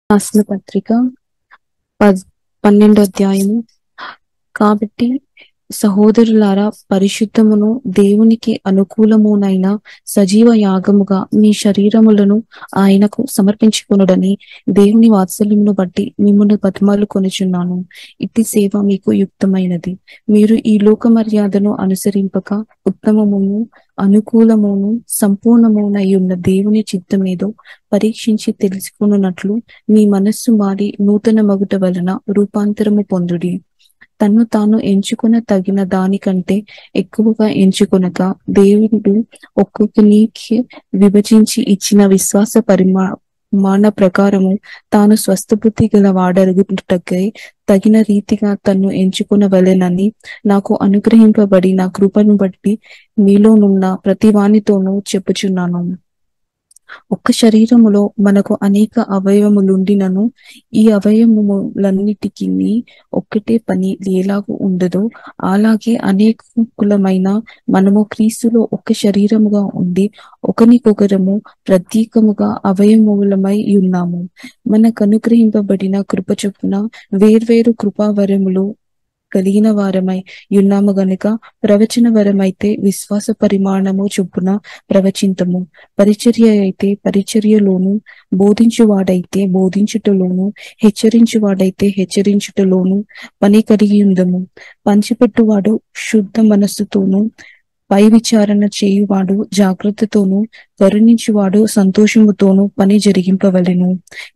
రాసిన పత్రిక 12వ అధ్యాయము. కాబట్టి సహోదరులారా, పరిశుద్ధమును దేవునికి అనుకూలమునైన సజీవ యాగముగా మీ శరీరములను ఆయనకు సమర్పించుకొనుడని దేవుని వాత్సల్యమును బట్టి మిమ్మును బతిమాలు కొనుచున్నాను. ఇట్టి సేవ మీకు యుక్తమైనది. మీరు ఈ లోక మర్యాదను అనుసరింపక ఉత్తమమును అనుకూలమును సంపూర్ణమునయున్న దేవుని చిత్తమేదో పరీక్షించి తెలుసుకొనున్నట్లు మీ మనస్సు మారి నూతన మగుట వలన రూపాంతరము పొందుడి. తన్ను తాను ఎంచుకొన తగిన దానికంటే ఎక్కువగా ఎంచుకొనక దేవుడు ఒక్కొక్కనికి విభజించి ఇచ్చిన విశ్వాస పరిమాణ ప్రకారము తాను స్వస్థబుద్ధి గల వాడరుగుటకై తగిన రీతిగా తన్ను ఎంచుకొనవలెనని నాకు అనుగ్రహింపబడిన కృపను బట్టి మీలోనున్న ప్రతి వానితోనూ చెప్పుచున్నాను. ఒక్క శరీరములో మనకు అనేక అవయవములుండినను ఈ అవయవములన్నిటికీ ఒక్కటే పని ఎలాగూ ఉండదో అలాగే అనేకులమైన మనము క్రీస్తులో ఒక్క శరీరముగా ఉండి ఒకరికొకరము ప్రత్యేకముగా అవయవములమై ఉన్నాము. మనకు అనుగ్రహింపబడిన కృప చొప్పున వేర్వేరు కృపావరములు కలిగిన వారమై ఉన్నాము గనుక ప్రవచన వరమైతే విశ్వాస పరిమాణము చొప్పున ప్రవచింతము, పరిచర్య అయితే పరిచర్యలోను, బోధించువాడైతే బోధించుటలోను, హెచ్చరించువాడైతే హెచ్చరించుటలోను పని కలిగి ఉందము. పంచిపెట్టువాడు శుద్ధ మనస్సుతోనూ, పై విచారణ చేయువాడు జాగ్రత్తతోనూ, కరుణించువాడు సంతోషముతోనూ పని జరిగింపవలెను.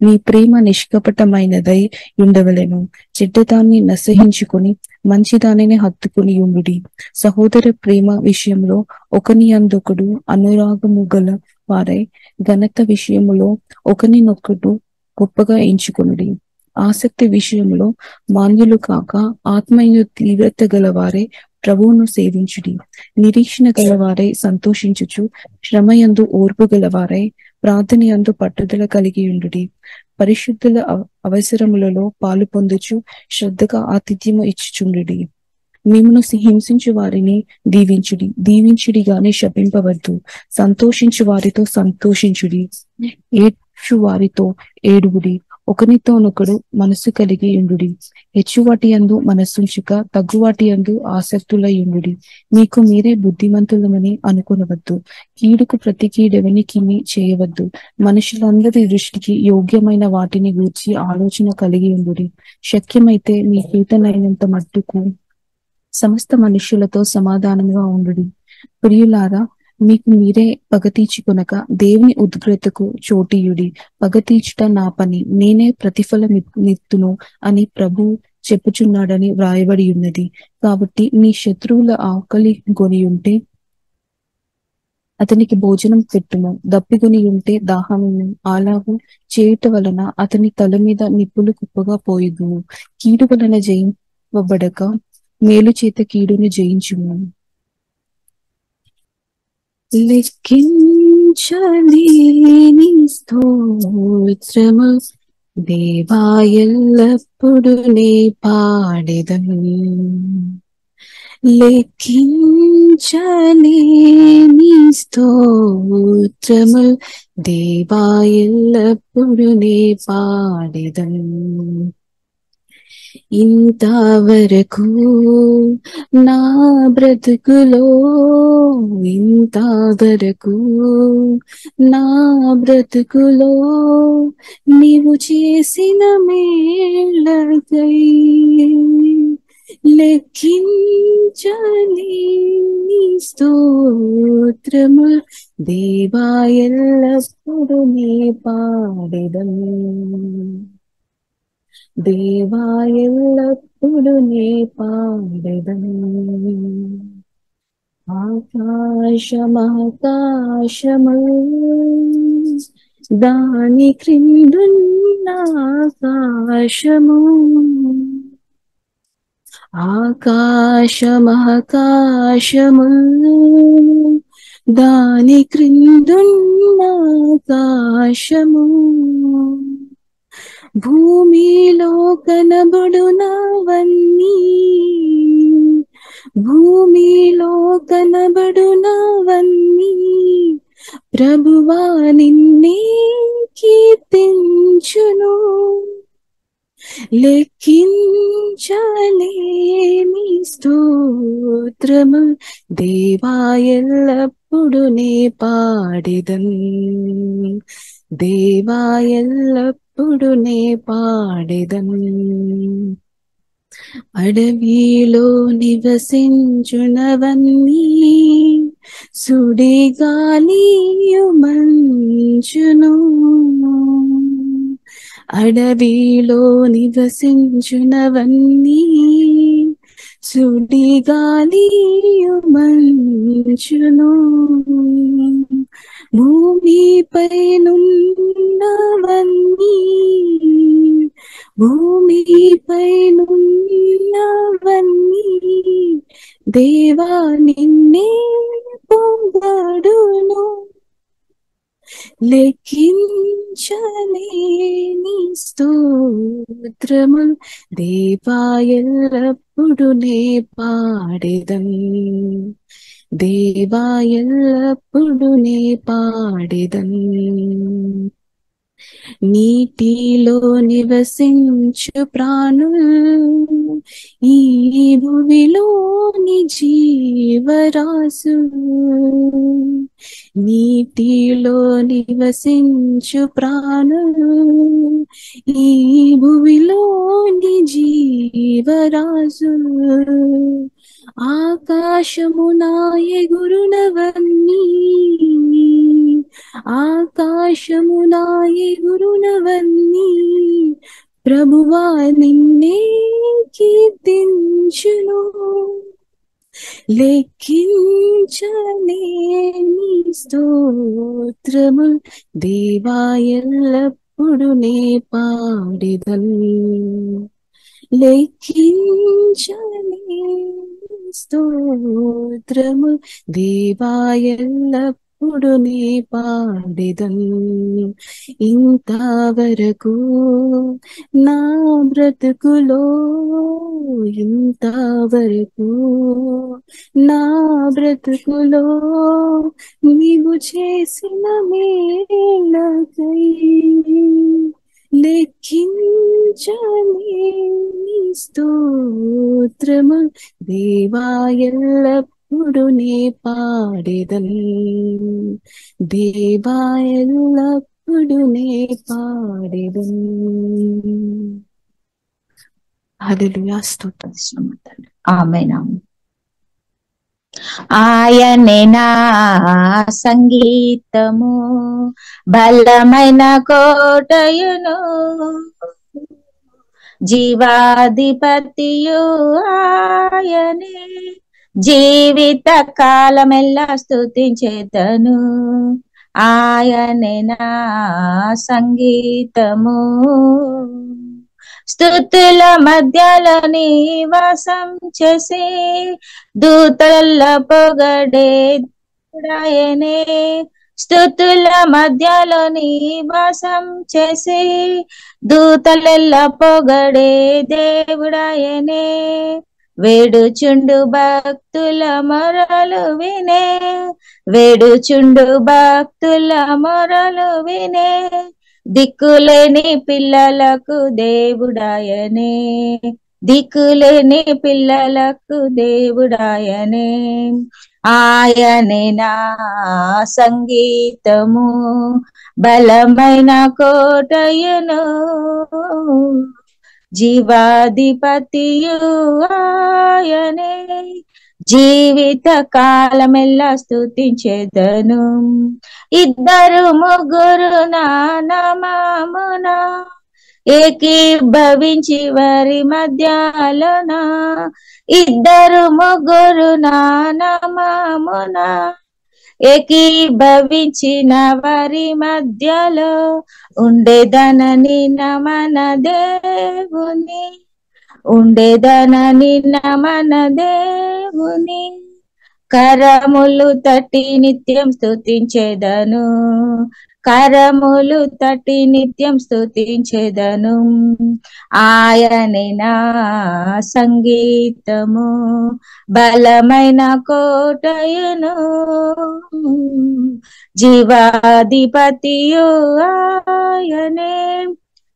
నీ ప్రేమ నిష్కపటమైనదై ఉండవలెను. చెడ్డదాన్ని నసహించుకొని మంచిదానిని హత్తుకుని ఉండుడి. సహోదర ప్రేమ విషయంలో ఒకని యందొకడు అనురాగము గల వారై ఘనత విషయములో ఒకనినొకడు గొప్పగా ఎంచుకొనుడి. ఆసక్తి విషయంలో మాన్యులు కాక ఆత్మీయ తీవ్రత గలవారే ప్రభువును సేవించుడి. నిరీక్షణ గలవారై సంతోషించుచు, శ్రమయందు ఓర్పు గలవారై ప్రార్థనయందు పట్టుదల కలిగి ఉండుడి. పరిశుద్ధుల అవసరములలో పాలు పొందుచు శ్రద్ధగా ఆతిథ్యము ఇచ్చుచుండుడి. మిమ్మును హింసించు వారిని దీవించుడి, దీవించుడి గాని శపింపవద్దు. సంతోషించు వారితో సంతోషించుడి, ఏడ్చు వారితో ఏడువుడి. ఒకనితోనొకడు మనస్సు కలిగి ఉండుడి. హెచ్చువాటి యందు మనస్సుంచుక తగ్గువాటి యందు ఆసక్తులయుండుడి. మీకు మీరే బుద్ధిమంతులమని అనుకొనవద్దు. కీడుకు ప్రతి కీడెవనికిని చేయవద్దు. మనుషులందరి దృష్టికి యోగ్యమైన వాటిని గూర్చి ఆలోచన కలిగి ఉండుడి. శక్యమైతే మీ చేతనైనంత మట్టుకు సమస్త మనుష్యులతో సమాధానంగా ఉండుడి. ప్రియులారా, మీకు మీరే పగ తీర్చుకొనక దేవుని ఉగ్రతకు చోటీయుడి. పగ తీర్చుట నా పని, నేనే ప్రతిఫలమిత్తును అని ప్రభు చెప్పుచున్నాడని వ్రాయబడి ఉన్నది. కాబట్టి మీ శత్రువుల ఆకలి కొని ఉంటే అతనికి భోజనం పెట్టుము, దప్పికొని ఉంటే దాహమును అలాగూ చేయుట వలన అతని తల మీద నిప్పులు కుప్పగా పోయుదువు. కీడు వలన జయింపబడక మేలు చేత కీడుని జయించుము. లెక్కించలేని స్తోత్రము దేవా, ఎల్లప్పుడు నే పాడెదను. లెక్కించలేని స్తోత్రము దేవా, ఎల్లప్పుడు నే పాడెదను. ఇంతవరకు నా బ్రతుకులో, ఇంతవరకు నా బ్రతుకులో నీవు చేసిన మేలకై లెక్కించలేని స్తోత్రము దేవా, ఎల్లప్పుడు నే పాడెదను. దేవా, ఎల్లప్పుడు నే పాడెదను. ఆకాశమహాకాశము దాని క్రిందున్న ఆకాశము, ఆకాశమహాకాశము దాని క్రిందున్న ఆకాశము, భూమిలో కనబడునవన్నీ, భూమిలో కనబడునవన్నీ ప్రభువా నిన్నే కీర్తించును. లెక్కించలేని స్తోత్రము దేవా ఎల్లప్పుడు నే పాడెదన్, దేవా ఎల్లప్పుడు నే పాడెదన్. అడవిలో నివసించునవన్నీ సుడిగాలియు మంచును, అడవిలో నివసించునవన్నీ సుడిగాలియు మంచును, భూమిపై నున్నవన్నీ, భూమిపై నున్నవన్నీ దేవా నిన్నే పొగడును, లెక్కించలేని స్తోత్రము దేవా ఎల్లప్పుడు నే పాడెదన్, దేవా ఎల్లప్పుడు నే పాడెదన్. నీటిలో నివసించు ప్రాణులు ఈ భూమిలోని జీవరాశు, నీటిలో నివసించు ప్రాణులు ఈ భూమిలోని జీవరాశు, ఆకాశమున ఎగురునవన్నీ, ఆకాశమున ఎగురునవన్నీ ప్రభువా నిన్నే కీర్తించును, లెక్కించలేని స్తోత్రము దేవా ఎల్లప్పుడు నే పాడెదన్, లెక్కించలేని స్తోత్రము దేవా ఎల్లప్పుడు నే పాడెదన్. ఇంతవరకు నా బ్రతుకులో, ఇంతవరకు నా బ్రతుకులో నీవు చేసిన మేలకై లెక్కించలేని స్తోత్రము దేవా ఎల్లప్పుడు నే పాడెదన్, దేవా ఎల్లప్పుడు నే పాడెదన్. హల్లెలూయా, స్తోత్రం తండ్రి. ఆమేన్. ఆయనే నా సంగీతము, బలమైన కోటయును, జీవాధిపతియు ఆయనే, జీవిత కాలమెల్లా స్తుతించేదను. ఆయనే నా సంగీతము, స్తుతుల మధ్యలో నివాసం చేసి దూతల పొగడే దేవుడాయనే, స్తుతుల మధ్యలో నివాసం చేసి దూతల పొగడే దేవుడాయనే, వేడుచుండు భక్తుల మొరలు వినే, వేడుచుండు భక్తుల మొరలు వినే, దిక్కులేని పిల్లలకు దేవుడాయనే, దిక్కులేని పిల్లలకు దేవుడాయనే. ఆయనే నా సంగీతము, బలమైన కోటయును, జీవాధిపతియు ఆయనే, జీవిత కాలమెల్లా స్తుతించెదను. ఇద్దరు ముగ్గురు నా నామమున ఏకీభవించి వారి మధ్యలోన, ఇద్దరు ముగ్గురు నా నామమున ఏకీభవించిన వారి మధ్యలో ఉండేదనని మన దేవుని, ఉండేదనని మన దేవుని, కరములు తట్టి నిత్యం స్తుతించెదను, కరములు తట్టి నిత్యం స్తుతించెదను. ఆయనే నా సంగీతము, బలమైన కోటయును, జీవాధిపతియు ఆయనే,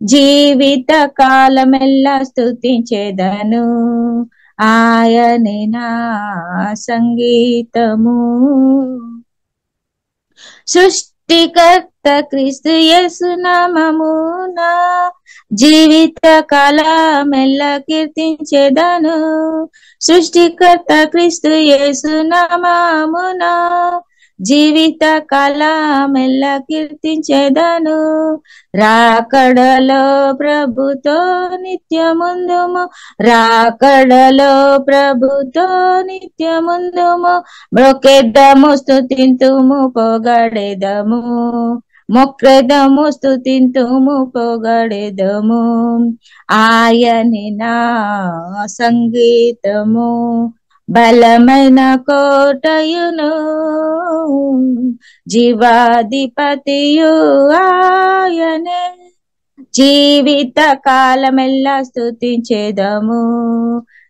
జీవిత కాలమెల్లా స్తుతించెదను, ఆయనే నా సంగీతము. సృష్టికర్త క్రీస్తు యేసు నామమున జీవిత కాలమెల్ల కీర్తించెదను, సృష్టికర్త క్రీస్తు యేసు నామమున జీవిత కాలమెల్ల కీర్తించెదను. రాకడలో ప్రభుతో నిత్యముందుము, రాకడలో ప్రభుతో నిత్యముందుము. మొక్కెదము స్తుతింతుము పొగడెదము, మొక్కెదము స్తుతింతుము పొగడెదము, ఆయనే నా సంగీతము. బలమైన కోటయును జీవాధిపతియు ఆయనే, జీవిత కాలమెల్లా స్తుతించెదము,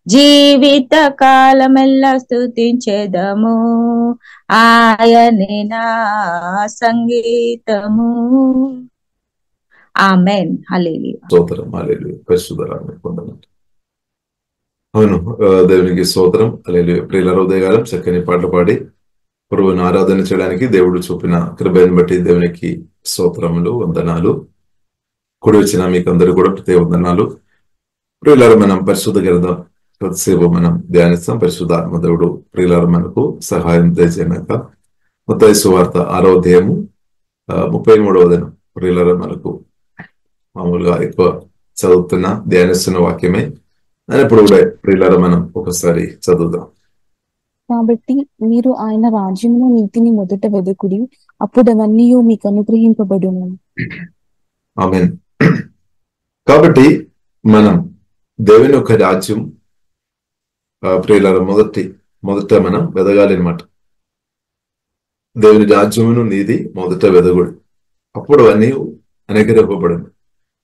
జీవిత కాలమెల్లా స్తుతించెదము, ఆయనే నా సంగీతము. ఆమేన్. హల్లెలూయా. స్తోత్రం. హల్లెలూయా. పరిశుద్ధరాన్ని పొందమంట. అవును, దేవునికి స్తోత్రం. హల్లెలూయా. ప్రియులారా, ఉదయకాలం చక్కని పాటలు పాడి ప్రభువుని ఆరాధన చేయడానికి దేవుడు చూపిన కృపను బట్టి దేవునికి స్తోత్రములు, వందనాలు. కూడి వచ్చిన మీకు అందరూ కూడా ప్రత్యేక వందనాలు. ప్రియులారా, మనం పరిశుద్ధ గ్రంథం కొద్దిసేపు మనం ధ్యానిస్తాం. పరిశుద్ధాత్మ దేవుడు ప్రియులారా మనకు సహాయం దయచేయనాక మత్తయి సువార్త 6వ అధ్యాయము 33వ వచనం ప్రియులారా మనకు మామూలుగా ఎక్కువ చదువుతున్న ధ్యానిస్తున్న వాక్యమే. ఇప్పుడు కూడా ప్రియులారా మనం ఒకసారి చదువుదాం. కాబట్టి మీరు ఆయన రాజ్యమును నీతిని మొదట వెదకుడి, అప్పుడు అవన్నీ మీకు అనుగ్రహింపబడును. ఆమేన్. కాబట్టి మనం దేవుని యొక్క రాజ్యం ప్రియులారా మొదట మనం వెదగాలి అన్నమాట. దేవుని రాజ్యమును నీతి మొదట వెదగుడు, అప్పుడు అవన్నీ అనుగ్రహింపబడును.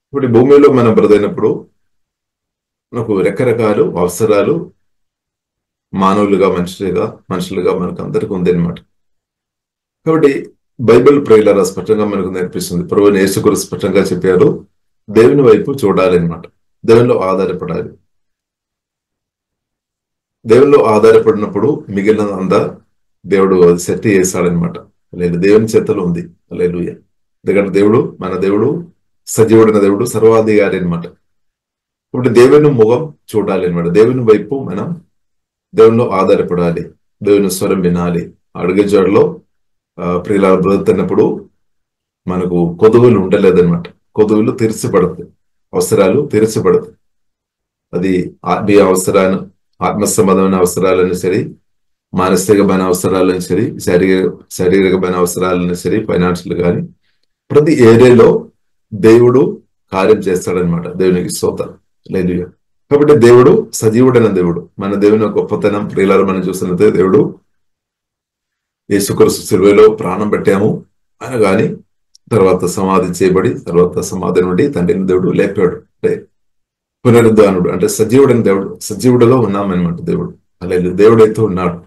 ఇప్పుడు ఈ భూమిలో మనం బ్రతికినప్పుడు మనకు రకరకాల అవసరాలు మానవులుగా మనుషులుగా మనకు అందరికీ ఉంది అనమాట. కాబట్టి బైబిల్ ప్రియులారా స్పష్టంగా మనకు నేర్పిస్తుంది. ప్రభువైన యేసుక్రీస్తు స్పష్టంగా చెప్పారు, దేవుని వైపు చూడాలి అనమాట, దేవునిలో ఆధారపడాలి. దేవునిలో ఆధారపడినప్పుడు మిగిలిన అంతా దేవుడు సెట్ చేస్తాడనమాట. లేదు, దేవుని చేతలో ఉంది. హల్లెలూయా. ఎందుకంటే మన దేవుడు సజీవుడైన దేవుడు, సర్వాధికారి అనమాట. ఇప్పుడు దేవుని ముఖం చూడాలి అనమాట. దేవుని వైపు మనం దేవునిలో ఆధారపడాలి, దేవుని స్వరం వినాలి. అడుగు జోడలో ప్రియులారా బ్రతుకుతున్నప్పుడు మనకు కొదువులు ఉండలేదన్నమాట. కొదువులు తీర్చబడతాయి, అవసరాలు తీర్చబడతాయి. అది ఆత్మీయ అవసరాలు, ఆత్మ సంబంధమైన అవసరాలను సరే, మానసికమైన అవసరాలను సరే, శారీరకమైన అవసరాలను సరే, ఫైనాన్షియల్ కానీ ప్రతి ఏరియాలో దేవుడు కార్యం చేస్తాడనమాట. దేవునికి స్తోత్రం. హల్లెలూయా. కాబట్టి దేవుడు సజీవుడైన దేవుడు. మన దేవుని గొప్పతనం ప్రియులారా మనం చూస్తున్నట్టే, దేవుడు యేసుక్రీస్తు సిలువలో ప్రాణం పెట్టాము అనగాని తర్వాత సమాధి చేయబడి, తర్వాత సమాధి నుండి తండ్రిని దేవుడు లేపాడు. అంటే పునరుద్ధానుడు, అంటే సజీవుడైన దేవుడు, సజీవుడుగా ఉన్నామన్నమాట. దేవుడు హల్లెలూయా. దేవుడైతే ఉన్నాడు.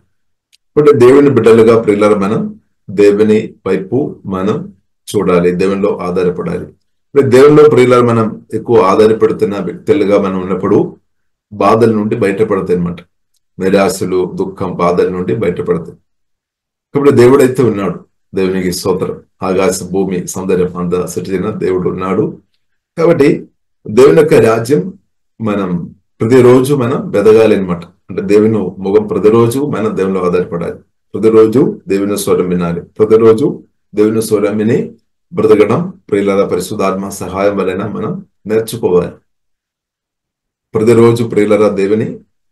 కాబట్టి దేవుని బిడ్డలుగా ప్రియులారా మనం దేవుని వైపు మనం చూడాలి, దేవునిలో ఆధారపడాలి. దేవునిలో ప్రియులారా మనం ఎక్కువ ఆధారపడుతున్న వ్యక్తులుగా మనం ఉన్నప్పుడు బాధల నుండి బయటపడతాయి అనమాట. నిరాశలు, దుఃఖం, బాధల నుండి బయటపడతాయి. కాబట్టి దేవుడైతే ఉన్నాడు. దేవునికి స్తోత్రం. ఆకాశ భూమి సౌందర్యం అంతా సృష్టించిన దేవుడు ఉన్నాడు. కాబట్టి దేవుని యొక్క రాజ్యం మనం ప్రతిరోజు మనం వెదగాలి అనమాట. అంటే దేవుని ముఖం ప్రతిరోజు మనం దేవునిలో ఆధారపడాలి, ప్రతిరోజు దేవుని స్వరం వినాలి, ప్రతిరోజు దేవుని స్వరం విని బ్రతకడం ప్రియులారా పరిశుద్ధాత్మ సహాయం వలన మనం నేర్చుకోవాలి. ప్రతిరోజు ప్రియులారా దేవుని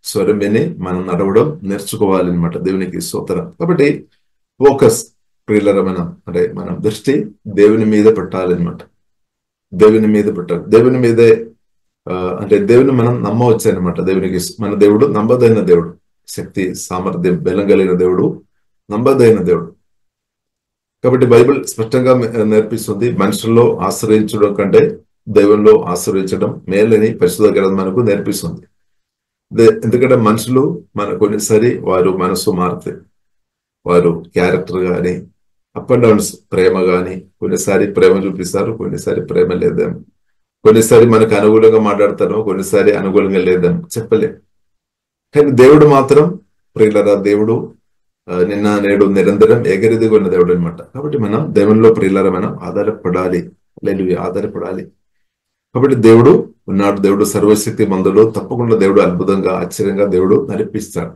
స్వరం విని మనం నడవడం నేర్చుకోవాలి అనమాట. దేవునికి స్తోత్రం. కాబట్టి ఫోకస్ ప్రియులారా మనం దృష్టి దేవుని మీద పెట్టాలన్నమాట. దేవుని మీద పెట్టాలి. దేవుని మీదే అంటే దేవుని మనం నమ్మవచ్చు అనమాట. దేవునికి మన దేవుడు నమ్మదైన దేవుడు, శక్తి సామర్థ్యం బలం కలిగిన దేవుడు, నమ్మదైన దేవుడు. కాబట్టి బైబిల్ స్పష్టంగా నేర్పిస్తుంది, మనుషుల్లో ఆశ్రయించడం కంటే దేవునిలో ఆశ్రయించడం మేలని పరిశుద్ధ గ్రంథం మనకు నేర్పిస్తుంది. ఎందుకంటే మనుషులు కొన్నిసారి వారు మనసు మారుతాయి, వారు క్యారెక్టర్ కానీ అప్ అండ్ డౌన్స్, ప్రేమ కానీ కొన్నిసారి ప్రేమ చూపిస్తారు, కొన్నిసారి ప్రేమ లేదేమో. కొన్నిసారి మనకు అనుకూలంగా మాట్లాడతాను, కొన్నిసారి అనుకూలంగా లేదని చెప్పలేం. కానీ దేవుడు మాత్రం ప్రియులరా, దేవుడు నిన్న నేడు నిరంతరం ఏకరీతిగా ఉన్న దేవుడు అనమాట. కాబట్టి మనం దేవునిలో ప్రియులరా మనం ఆధారపడాలి, ఆధారపడాలి. కాబట్టి దేవుడు ఉన్నాడు, దేవుడు సర్వశక్తి మందుడు. తప్పకుండా దేవుడు అద్భుతంగా ఆశ్చర్యంగా దేవుడు నడిపిస్తాడు,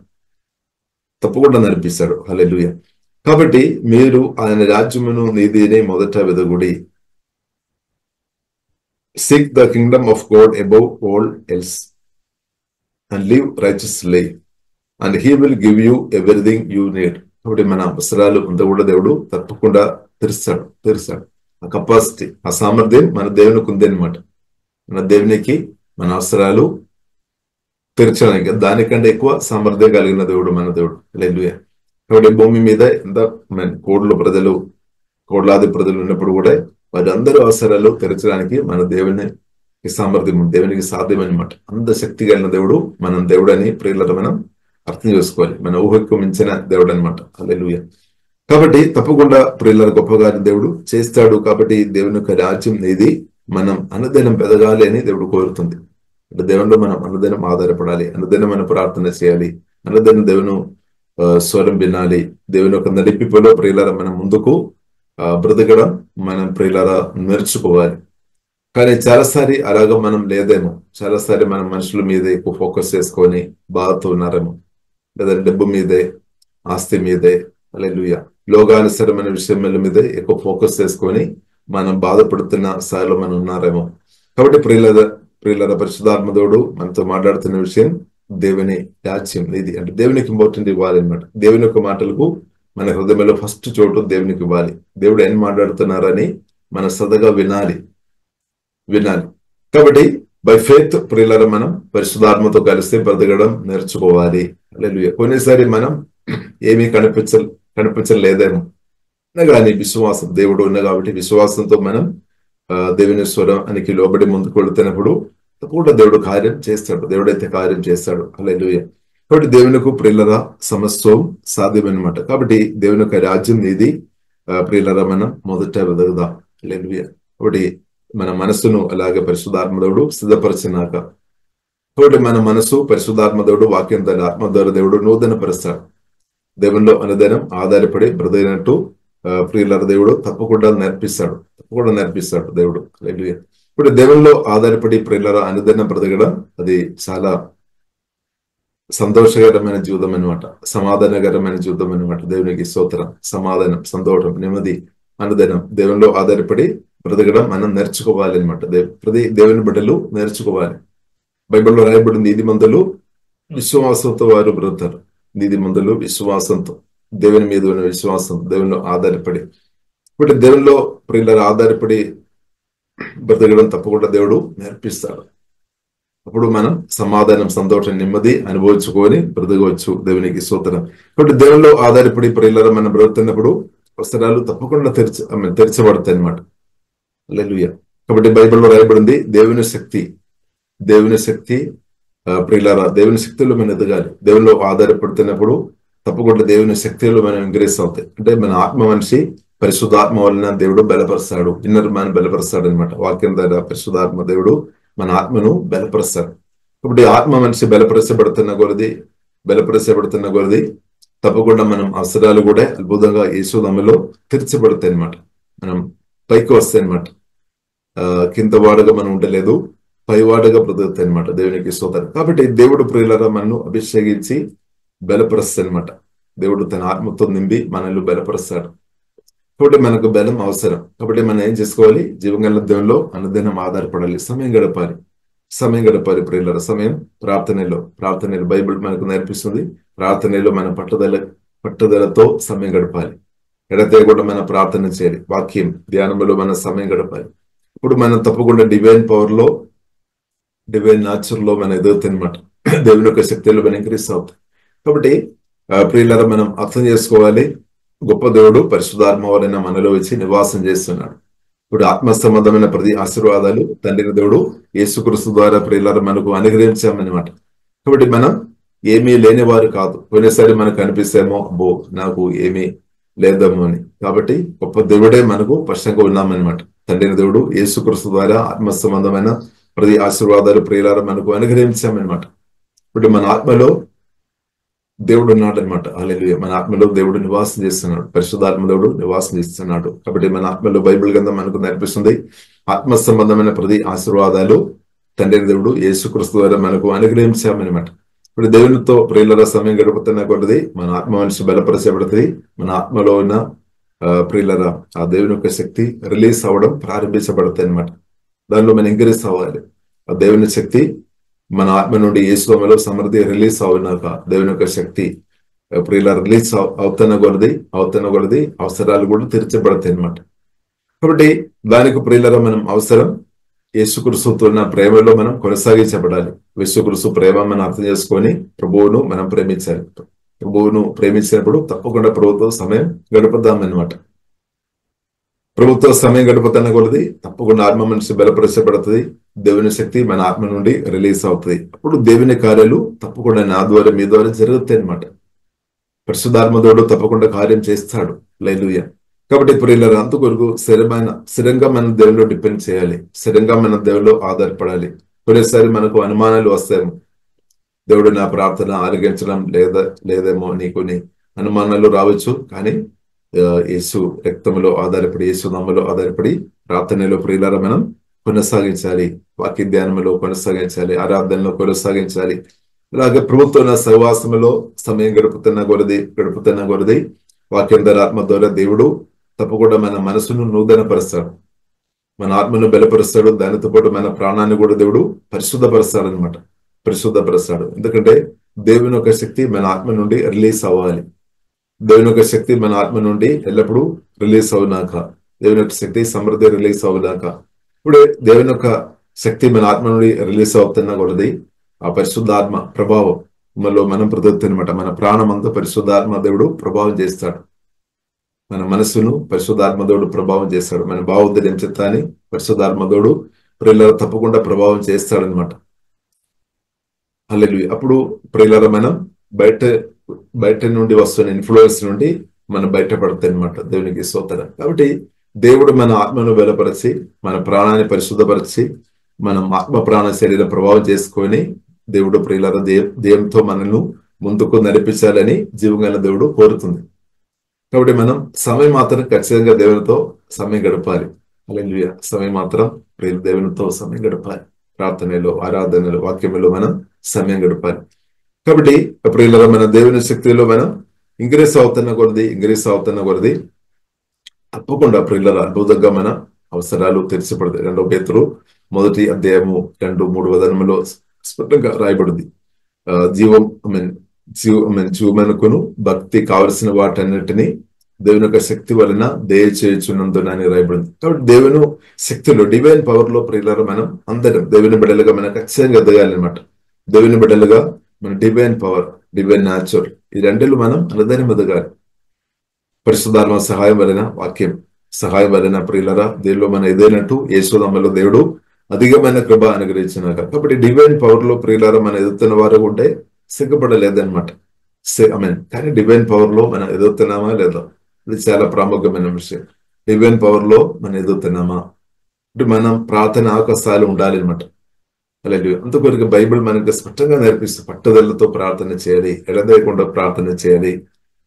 తప్పకుండా నడిపిస్తాడు. హల్లెలూయా. కాబట్టి మీరు ఆయన రాజ్యమును నీతిని మొదట వెదగుడి. Seek the kingdom of God above all else and live righteously and he will give you everything you need. కాబట్టి మన అవసరాలు అంతా కూడా దేవుడు తప్పకుండా తీరుస్తాడు. ఆ కెపాసిటీ, ఆ సామర్థ్యం మన దేవునికి ఉంది అనమాట. మన దేవునికి మన అవసరాలు తీర్చడానికి దానికంటే ఎక్కువ సామర్థ్యం కలిగిన దేవుడు మన దేవుడు. హల్లెలూయా. కాబట్టి భూమి మీద ఎంత కోట్లాది ప్రజలు ఉన్నప్పుడు కూడా వారి అందరూ అవసరాలు తీర్చడానికి మన దేవునికి సామర్థ్యం, దేవునికి సాధ్యం అనమాట. అంత శక్తి కలిగిన దేవుడు మనం దేవుడు అని ప్రియులరా మనం అర్థం చేసుకోవాలి. మన ఊహకు మించిన దేవుడు అనమాట. హల్లెలూయా. కాబట్టి తప్పకుండా ప్రియులరా గొప్పగా దేవుడు చేస్తాడు. కాబట్టి దేవుని యొక్క రాజ్యం ఇది మనం అనుదినం పెదగాలి అని దేవుడు కోరుతుంది. అంటే దేవునిలో మనం అనుదినం ఆధారపడాలి, అనుదినం మనం ప్రార్థన చేయాలి, అనుదినం దేవుని స్వరం వినాలి. దేవుని యొక్క నడిపిలో ప్రియులరా మనం ముందుకు బ్రతకడం మనం ప్రియులరా నేర్చుకోవాలి. కానీ చాలాసారి అలాగా మనం లేదేమో, చాలాసారి మనం మనుషుల మీదే ఎక్కువ ఫోకస్ చేసుకొని బాధతో ఉన్నారేమో, లేదా డబ్బు మీదే, ఆస్తి మీదే, హల్లెలూయా, లోకానుసరమైన విషయముల మీదే ఎక్కువ ఫోకస్ చేసుకొని మనం బాధపడుతున్న స్థాయిలో మనం ఉన్నారేమో. కాబట్టి ప్రియులరా పరిశుద్ధాత్మ దేవుడు మనతో మాట్లాడుతున్న విషయం దేవుని రాజ్యం ఇది. అంటే దేవునికి ఇంపార్టెంట్ ఇవ్వాలి అనమాట. దేవుని యొక్క మాటలకు మన హృదయంలో ఫస్ట్ చోటు దేవునికి ఇవ్వాలి. దేవుడు ఏం మాట్లాడుతున్నారని మన సదగా వినాలి. కాబట్టి బై ఫెయిత్ ప్రియులరా మనం పరిశుద్ధాత్మతో కలిసి బ్రతకడం నేర్చుకోవాలి. హల్లెలూయా. కొన్నిసారి మనం ఏమీ కనిపించలేదేమో, కానీ విశ్వాసం, దేవుడు ఉన్న కాబట్టి విశ్వాసంతో మనం దేవుని స్వరానికి లోబడి ముందుకు వెళుతున్నప్పుడు తప్పకుండా దేవుడు కార్యం చేస్తాడు. దేవుడైతే కార్యం చేస్తాడు. హల్లెలూయా. కాబట్టి దేవునికి ప్రియులరా సమస్తం సాధ్యమన్నమాట. కాబట్టి దేవుని యొక్క రాజ్యం ఇది ప్రియులరా మనం మొదట వెదగదాం. హల్లెలూయా. కాబట్టి మన మనసును అలాగే పరిశుద్ధాత్మదేవుడు సిద్ధపరిచినాక, కాబట్టి మన మనసు పరిశుద్ధాత్మదేవుడు వాక్యం ద్వారా ఆత్మ ద్వారా దేవుడు నూతన పరుస్తాడు. దేవునిలో అనుదినం ఆధారపడి బ్రతికినట్టు ప్రియులరా దేవుడు తప్పకుండా నేర్పిస్తాడు దేవుడు. హల్లెలూయా. ఇప్పుడు దేవునిలో ఆధారపడి ప్రియులరా అనుదినం బ్రతకడం అది చాలా సంతోషకరమైన జీవితం అనమాట, సమాధానకరమైన జీవితం అనమాట. దేవునికి స్తోత్రం. సమాధానం, సంతోషం, నెమ్మది అనుదినం దేవునిలో ఆధారపడి బ్రతకడం మనం నేర్చుకోవాలి అనమాట. ప్రతి దేవుని బిడ్డలు నేర్చుకోవాలి. బైబిల్లో రాయబడి నీతిమంతులు విశ్వాసంతో వారు బ్రతుకుతారు. నీతిమంతులు విశ్వాసంతో, దేవుని మీద ఉన్న విశ్వాసం, దేవునిలో ఆధారపడి. ఇప్పుడు దేవునిలో ప్రియులరా ఆధారపడి బ్రతకడం తప్పకుండా దేవుడు నేర్పిస్తాడు. అప్పుడు మనం సమాధానం, సంతోషం, నెమ్మది అనుభవించుకొని బ్రతకవచ్చు. దేవునికి స్తోత్రం. కాబట్టి దేవునిలో ఆధారపడి ప్రియులరా మనం బ్రతుకుతున్నప్పుడు అవసరాలు తప్పకుండా తెరచబడతాయి అనమాట. హల్లెలూయా. కాబట్టి బైబిల్లో రాయబడింది దేవుని శక్తి ప్రియులరా దేవుని శక్తిలో మనం ఎదగాలి. దేవునిలో ఆధారపడుతున్నప్పుడు తప్పకుండా దేవుని శక్తిలో మనం ఇంక్రీస్ అవుతాయి. అంటే మన ఆత్మ మనిషి పరిశుద్ధాత్మ వలన దేవుడు బలపరుస్తాడు, ఇన్నర్ మ్యాన్ బలపరుస్తాడు అనమాట. వాక్యం ద్వారా పరిశుద్ధాత్మ దేవుడు మన ఆత్మను బలపరుస్తాడు. కాబట్టి ఆత్మ మనిషి బలపరచబడుతున్న కొలది తప్పకుండా మనం అవసరాలు కూడా అద్భుతంగా యేసునామములో తీర్చబడతాయి అనమాట. మనం పైకి వస్తాయి అనమాట. కింద వాడుగా మనం ఉండలేదు, పైవాడుగా బ్రతుకుతాయి అనమాట. దేవునికి స్తోత్రం. కాబట్టి దేవుడు ప్రియులరా మనను అభిషేకించి బలపరుస్తాడు అనమాట. దేవుడు తన ఆత్మతో నింపి మనల్ని బలపరుస్తాడు. కాబట్టి మనకు బలం అవసరం. కాబట్టి మనం ఏం చేసుకోవాలి? జీవగల దేవునిలో అనుదినం ఆధారపడాలి. సమయం గడపాలి ప్రియులరా. సమయం ప్రార్థనలో బైబిల్ మనకు నేర్పిస్తుంది. ప్రార్థనలో మన పట్టుదలతో సమయం గడపాలి. ఎడతెగకుండా మనం ప్రార్థన చేయాలి. వాక్యం ధ్యానంలో మన సమయం గడపాలి. ఇప్పుడు మనం తప్పకుండా డివైన్ నాచుర్ లో మనం ఎదుగుతాయి అనమాట. దేవుని యొక్క శక్తిలో మనం ఇంక్రీస్ అవుతాయి. కాబట్టి ప్రియులరా మనం అర్థం చేసుకోవాలి, గొప్ప దేవుడు పరిశుద్ధాత్మ వలన మనలో వచ్చి నివాసం చేస్తున్నాడు. ఇప్పుడు ఆత్మ సంబంధమైన ప్రతి ఆశీర్వాదాలు తండ్రి దేవుడు యేసుక్రీస్తు ద్వారా ప్రియులరా మనకు అనుగ్రహించామన్నమాట. కాబట్టి మనం ఏమీ లేని వారు కాదు. కొన్నిసారి మనకు అనిపిస్తేమో అబ్బో నాకు ఏమీ లేదేమో అని. కాబట్టి గొప్ప దేవుడే మనకు స్పష్టంగా ఉన్నామన్నమాట. తండ్రిని దేవుడు యేసుక్రీస్తు ద్వారా ఆత్మ సంబంధమైన ప్రతి ఆశీర్వాదాలు ప్రియులారా మనకు అనుగ్రహించామన్నమాట. ఇప్పుడు మన ఆత్మలో దేవుడు ఉన్నాడు అనమాట. హల్లెలూయా. మన ఆత్మలో దేవుడు నివాసం చేస్తున్నాడు, పరిశుద్ధాత్మ దేవుడు నివాసం చేస్తున్నాడు. కాబట్టి మన ఆత్మలో బైబిల్ గ్రంథం మనకు నేర్పిస్తుంది ఆత్మ సంబంధమైన ప్రతి ఆశీర్వాదాలు తండ్రి దేవుడు యేసుక్రీస్తు ద్వారా మనకు అనుగ్రహించామన్నమాట. ఇప్పుడు దేవునితో ప్రియుల సమయం గడుపుతున్న కొద్దీ మన ఆత్మ మనిషి బలపరచబడుతుంది. మన ఆత్మలో ఉన్న ప్రియులరా ఆ దేవుని యొక్క శక్తి రిలీజ్ అవ్వడం ప్రారంభించబడుతుంది అనమాట. దానిలో మనం ఇంక్రీజ్ అవ్వాలి. ఆ దేవుని శక్తి మన ఆత్మ నుండి యేసులో సమృద్ధి రిలీజ్ అవునాక దేవుని యొక్క శక్తి ప్రియుల రిలీజ్ అవుతున్న కొలది అవసరాలు కూడా తీర్చబడతాయి అనమాట. కాబట్టి దానికి ప్రియులరా మనం అవసరం యేసుక్రీస్తుతో ఉన్న ప్రేమలో మనం కొనసాగించబడాలి. యేసుక్రీస్తు ప్రేమ మనం అర్థం చేసుకొని ప్రభువును మనం ప్రేమించాలి. ప్రభువును ప్రేమించినప్పుడు తప్పకుండా ప్రభుత్వ సమయం గడుపుదాం అనమాట. ప్రభుత్వ సమయం గడుపుతున్న కొలది తప్పకుండా ఆత్మ మనిషి బలపరచబడుతుంది. దేవుని శక్తి మన ఆత్మ నుండి రిలీజ్ అవుతుంది. అప్పుడు దేవుని కార్యాలు తప్పకుండా నా ద్వారా మీ ద్వారా జరుగుతాయి అనమాట. పరిశుద్ధాత్మదేవుడు తప్పకుండా కార్యం చేస్తాడు. హల్లెలూయా. కాబట్టి ప్రియులారా అంతకొరకు స్థిరంగా మన దేవుల్లో డిపెండ్ చేయాలి. స్థిరంగా మన దేవుల్లో ఆధారపడాలి. కొన్నిసారి మనకు అనుమానాలు వస్తాయేమో, దేవుడు నా ప్రార్థన ఆలకించడం లేదేమో నీకు అనుమానాలు రావచ్చు. కానీ యేసు రక్తంలో ఆధారపడి, యేసు నామములో ఆధారపడి ప్రార్థనలో ప్రియులారా మనం కొనసాగించాలి. వాక్య ధ్యానంలో కొనసాగించాలి, ఆరాధనలో కొనసాగించాలి. ఇలాగే ప్రభుత్వ సహవాసంలో సమయం గడుపుతున్న కొలది వాక్యం ద్వారా ఆత్మ ద్వారా దేవుడు తప్పకుండా మన మనసును నూతనపరుస్తాడు, మన ఆత్మను బలపరుస్తాడు. దానితో పాటు మన ప్రాణాన్ని కూడా దేవుడు పరిశుద్ధపరుస్తాడు అనమాట. పరిశుద్ధపరుస్తాడు. ఎందుకంటే దేవుని యొక్క శక్తి మన ఆత్మ నుండి రిలీజ్ అవ్వాలి. దేవుని యొక్క శక్తి మన ఆత్మ నుండి ఎల్లప్పుడూ రిలీజ్ అవునాక, దేవుని యొక్క శక్తి సమృద్ధి రిలీజ్ అవునాక, ఇప్పుడు దేవుని యొక్క శక్తి మన ఆత్మ నుండి రిలీజ్ అవుతున్న కొలది ఆ పరిశుద్ధాత్మ ప్రభావం మనలో మనం ప్రదొత్తుంది అనమాట. మన ప్రాణం అంతా పరిశుద్ధాత్మ దేవుడు ప్రభావం చేస్తాడు. మన మనస్సును పరిశుద్ధాత్మ దేవుడు ప్రభావం చేస్తాడు. మన భావోద్యం చిత్తాన్ని పరిశుద్ధాత్మ దేవుడు ప్రియుల తప్పకుండా ప్రభావం చేస్తాడనమాట. హల్లెలూయా. అప్పుడు ప్రియుల మనం బయట నుండి వస్తున్న ఇన్ఫ్లుయెన్స్ నుండి మనం బయటపడతాయి అనమాట. దేవునికి స్తోత్రం. కాబట్టి దేవుడు మన ఆత్మను బలపరిచి, మన ప్రాణాన్ని పరిశుద్ధపరిచి, మనం ఆత్మ ప్రాణ శరీర ప్రభావం చేసుకొని దేవుడు ప్రియుల దేవునితో మనల్ని ముందుకు నడిపించాలని జీవగల దేవుడు కోరుతుంది. కాబట్టి మనం సమయం మాత్రం ఖచ్చితంగా దేవునితో సమయం గడపాలి. హల్లెలూయా. సమయం మాత్రం ప్రియుల దేవునితో సమయం గడపాలి. ప్రార్థనలో, ఆరాధనలో, వాక్యంలో మనం సమయం గడపాలి. కాబట్టి ప్రియుల మన దేవుని శక్తిలో మనం ఇంక్రీజ్ అవుతున్న కొలది తప్పకుండా ప్రియుల అద్భుతంగా మన అవసరాలు తెరిచిపడతాయి. 2వ పేతురు 1వ అధ్యాయము 2-3 వచనములో స్పష్టంగా రాయబడింది. జీవమునకును భక్తి కావలసిన వాటన్నిటినీ దేవుని యొక్క శక్తి వలన దయచేయుచున్నందున అని రాయబడింది. కాబట్టి దేవుని శక్తిలో, డివైన్ పవర్ లో ప్రియులారా మనం అందరం దేవుని బిడ్డలుగా మనం ఖచ్చితంగా ఎదగాలన్నమాట. దేవుని బిడ్డలుగా మన డివైన్ పవర్, డివైన్ న్యాచురల్, ఈ రెండులు మనం అనుదినం ఎదగాలి. పరిశుద్ధాత్మ సహాయం వలన, వాక్యం సహాయం వలన ప్రియులారా దేవులో మనం ఎదైనట్టు యేసునామములో దేవుడు అధికమైన కృప అనుగ్రహించినాక. కాబట్టి డివైన్ పవర్ లో ప్రియులారా మనం ఎదుగుతున్న వారు ఉంటే సిగ్గుపడలేదన్నమాట. కానీ డివైన్ పవర్ లో మనం ఎదుగుతున్నామా లేదా, ఇది చాలా ప్రాముఖ్యమైన విషయం. డివైన్ పవర్ లో మనం ఎదుగుతున్నామా అంటే మనం ప్రార్థన అవకాశాలు ఉండాలి అనమాట. అలాగే అంతకొరకు బైబిల్ మనకి స్పష్టంగా నేర్పిస్తుంది. పట్టుదలతో ప్రార్థన చేయాలి, ఎడదేయకుండా ప్రార్థన చేయాలి,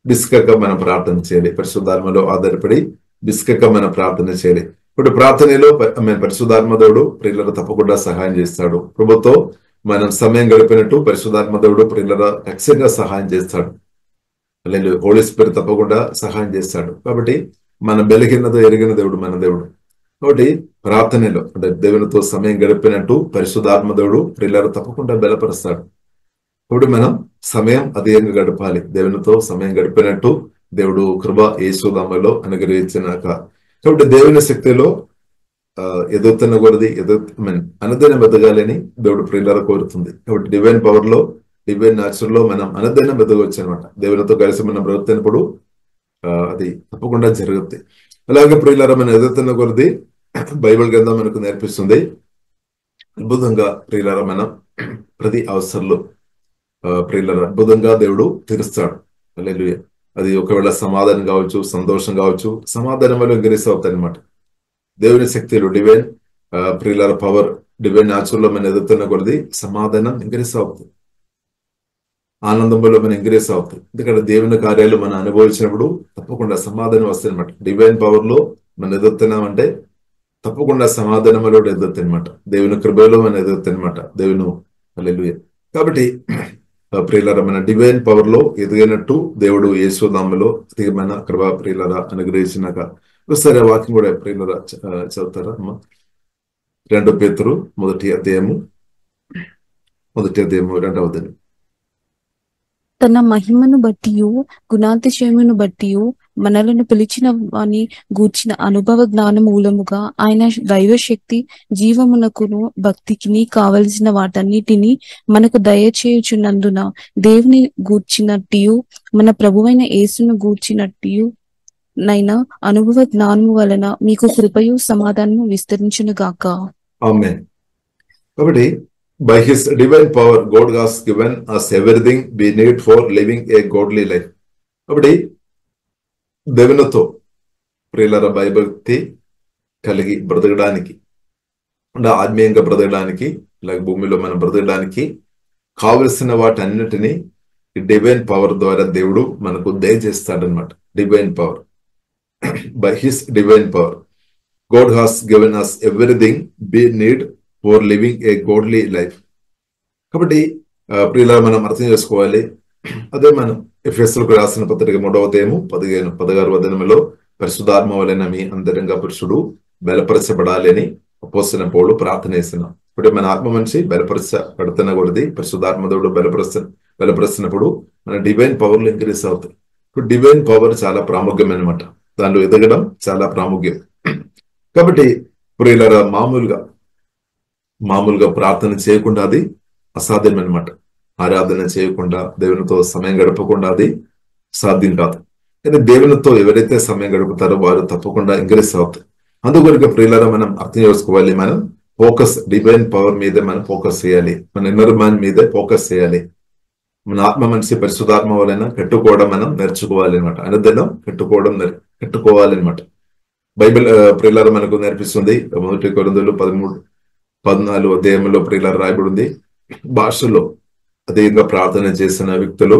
బిస్కక మనం ప్రార్థన చేయాలి. పరిశుద్ధాత్మలో ఆధారపడి బిస్కక మనం ప్రార్థన చేయాలి. ఇప్పుడు ప్రార్థనలో పరిశుద్ధాత్మదేవుడు ప్రియులకు తప్పకుండా సహాయం చేస్తాడు. ప్రభుతో మనం సమయం గడిపినట్టు పరిశుద్ధాత్మదేవుడు ప్రియుల ఖచ్చితంగా సహాయం చేస్తాడు. అలాగే హోలీ స్పిరిట్ తప్పకుండా సహాయం చేస్తాడు. కాబట్టి మన బలహీనత ఎరిగిన దేవుడు మన దేవుడు. కాబట్టి ప్రార్థనలో అంటే దేవునితో సమయం గడిపినట్టు పరిశుద్ధాత్మదేవుడు ప్రియులను తప్పకుండా బలపరుస్తాడు. ఇప్పుడు మనం సమయం అధికంగా గడపాలి. దేవునితో సమయం గడిపినట్టు దేవుడు కృప యేసునామములో అనుగ్రహించినాక. కాబట్టి దేవుని శక్తిలో ఎదుగుతున్న కొలది అనుదినం ఎదగాలని దేవుడు ప్రియులను కోరుతుంది. కాబట్టి డివైన్ పవర్ లో, డివైన్ న్యాచురల్ లో మనం అనుదినం ఎదగవచ్చు అనమాట. దేవునితో కలిసి మనం బ్రతుకుతున్నప్పుడు అది తప్పకుండా జరుగుతుంది. అలాగే ప్రియులారా మనం ఎదుగుతున్న కొలది బైబిల్ గ్రంథం మనకు నేర్పిస్తుంది అద్భుతంగా ప్రియులారా మనం ప్రతి అవసరంలో ప్రియులారా అద్భుతంగా దేవుడు తీరుస్తాడు. హల్లెలూయా. అది ఒకవేళ సమాధానం కావచ్చు, సంతోషం కావచ్చు. సమాధానం వల్ల ఇంక్రీస్ అవుతాయి అనమాట. దేవుని శక్తులు డివైన్ ప్రియుల పవర్ డివైన్ న్యాచురల్ లో మనం ఎదుగుతున్న కొలది సమాధానం ఇంక్రీస్ అవుతుంది, ఆనందంలో మనం ఇంక్రీస్ అవుతుంది. ఎందుకంటే దేవుని కార్యాలు మనం అనుభవించినప్పుడు తప్పకుండా సమాధానం వస్తుంది అనమాట. డివైన్ పవర్ లో మనం ఎదుగుతున్నామంటే తప్పకుండా సమాధానంలో ఎదుగుతుంది అనమాట. దేవుని కృపలో మనం ఎదుగుతుంది అనమాట. దేవుని హల్లెలూయా. కాబట్టి ప్రియులారా మన డివైన్ పవర్ లో ఎదిగినట్టు దేవుడు యేసునామములో అధికమైన కృపా ప్రియులారా అనుగ్రహించినాక ఒకసారి ఆ వాక్యం కూడా ప్రియులారా చదువుతారా అమ్మా? 2 పేతురు మొదటి అధ్యాయము 2వ. తన మహిమను బట్టియు గుణాతిశయమును బట్టియు మనలను పిలిచిన వాని గూర్చిన అనుభవ జ్ఞాన మూలముగా ఆయన దైవశక్తి జీవమునకును భక్తికిని కావలసిన వాటన్నిటిని మనకు దయచేయుచున్నందున దేవుని గూర్చినట్టియు మన ప్రభువైన యేసును గూర్చినట్టియు నైనా అనుభవ జ్ఞానము వలన మీకు కృపయు సమాధానము విస్తరించును గాక. ఆమేన్. కాబట్టి by his divine power God has given us everything we need for living a godly life. కాబట్టి దేవునితో ప్రియులారా భయభక్తి కలిగి బ్రతకడానికి అంటే ఆత్మీయంగా బ్రతకడానికి లేక భూమిలో మనం బ్రతకడానికి కావలసిన వాటన్నిటిని డివైన్ పవర్ ద్వారా దేవుడు మనకు దయచేస్తాడనమాట. Divine power, by his divine power God has given us everything we need for living a godly life. కాబట్టి ప్రియులారా మనం అర్థం చేసుకోవాలి. అదే మనం ఎఫెసీయులకు రాసిన పత్రిక 3వ అధ్యాయము 16వ వచనములో పరిశుద్ధాత్మ వలన మీ అంతరంగ పురుషుడు బలపరచబడాలి అని అపోస్తలుడైన పౌలు ప్రార్థన చేస్తున్నాం. ఇప్పుడు మన ఆత్మ మనిషి బలపరచబడుతున్న కొలది పరిశుద్ధాత్మ దేవుడు బలపరుస్తున్నప్పుడు మన డివైన్ పవర్లు ఇంక్రీస్ అవుతాయి. ఇప్పుడు డివైన్ పవర్ చాలా ప్రాముఖ్యం అనమాట. దానిలో ఎదగడం చాలా ప్రాముఖ్యం. కాబట్టి ప్రియులారా మామూలుగా ప్రార్థన చేయకుండా అది అసాధ్యం అనమాట. ఆరాధన చేయకుండా దేవునితో సమయం గడపకుండా అది సాధ్యం కాదు. కానీ దేవునితో ఎవరైతే సమయం గడుపుతారో వారు తప్పకుండా ఇంక్రీస్ అవుతారు. అందుకొరకు ప్రియులారా మనం అర్థం చేసుకోవాలి. మనం ఫోకస్ డివైన్ పవర్ మీదే మనం ఫోకస్ చేయాలి. మన ఇన్నర్ మ్యాన్ మీదే ఫోకస్ చేయాలి. మన ఆత్మ మనిషి పరిశుద్ధాత్మ వలన కట్టుకోవడం మనం నేర్చుకోవాలి అనమాట. అనుదినం కట్టుకోవాలన్నమాట. బైబిల్ ప్రియులారా మనకు నేర్పిస్తుంది. 1 కొరింథీయులు 13-14 అధ్యాయంలో ప్రియులారా రాయబడి ఉంది, భాషలో అధికంగా ప్రార్థన చేసిన వ్యక్తులు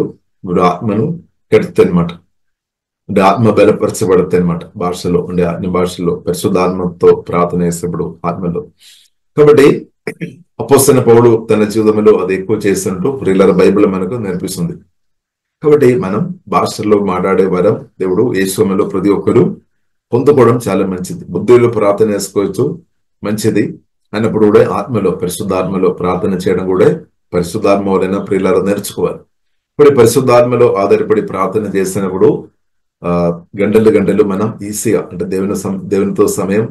ఆత్మను కడుతాయి అనమాట. అంటే ఆత్మ బలపరచబడతాయి అనమాట. భాషలో ఉండే అన్ని భాషల్లో పరిశుద్ధాత్మతో ప్రార్థన చేసినప్పుడు ఆత్మలో. కాబట్టి అపోస్తలుడైన పౌలు తన జీవితంలో అది ఎక్కువ చేసినట్టు ప్రియులారా బైబిల్ మనకు నేర్పిస్తుంది. కాబట్టి మనం భాషల్లో మాట్లాడే వరం దేవుడు యేసులో ప్రతి ఒక్కరూ పొందుకోవడం చాలా మంచిది. బుద్ధిలో ప్రార్థన చేసుకోవచ్చు, మంచిది అన్నప్పుడు కూడా ఆత్మలో పరిశుద్ధాత్మలో ప్రార్థన చేయడం కూడా పరిశుద్ధాత్మ వలన ప్రియులారా నేర్చుకోవాలి. ఇప్పుడు పరిశుద్ధాత్మలో ఆధారపడి ప్రార్థన చేసినప్పుడు గంటలు మనం ఈజీగా అంటే దేవునితో సమయం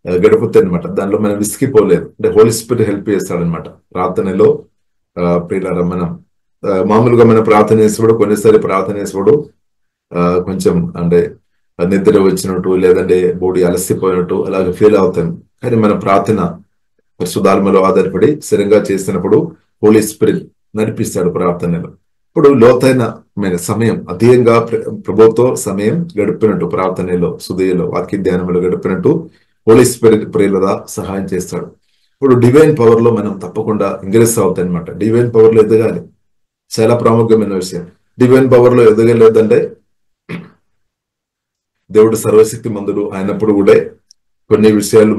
గడుపుతాయి అనమాట. దానిలో మనం విసిగిపోలేదు. అంటే హోలీ స్పిరిట్ హెల్ప్ చేస్తాడనమాట ప్రార్థనలో. ప్రియులారా మనం మామూలుగా మనం ప్రార్థన చేసేవాడు కొన్నిసారి ప్రార్థన చేసేవాడు కొంచెం అంటే నిద్ర వచ్చినట్టు లేదంటే బాడీ అలసిపోయినట్టు అలాగే ఫీల్ అవుతాం. కానీ మన ప్రార్థన పరిశుద్ధాత్మలో ఆధారపడి స్థిరంగా చేసినప్పుడు హోలీ స్పిరిట్ నడిపిస్తాడు ప్రార్థనలో. ఇప్పుడు లోతైన సమయం అధికంగా ప్రభుతో సమయం గడిపినట్టు ప్రార్థనలో సుదయలో వాక్య ధ్యానంలో గడిపినట్టు హోలీ స్పిరిట్ ప్రియులరా సహాయం చేస్తాడు. ఇప్పుడు డివైన్ పవర్ లో మనం తప్పకుండా ఇంక్రీస్ అవుతాయి అనమాట. డివైన్ పవర్ లో ఎదగాలి, చాలా ప్రాముఖ్యమైన విషయం. డివైన్ పవర్ లో ఎదగలేదంటే దేవుడు సర్వశక్తి మంతుడు అయినప్పుడు కూడా కొన్ని విషయాలు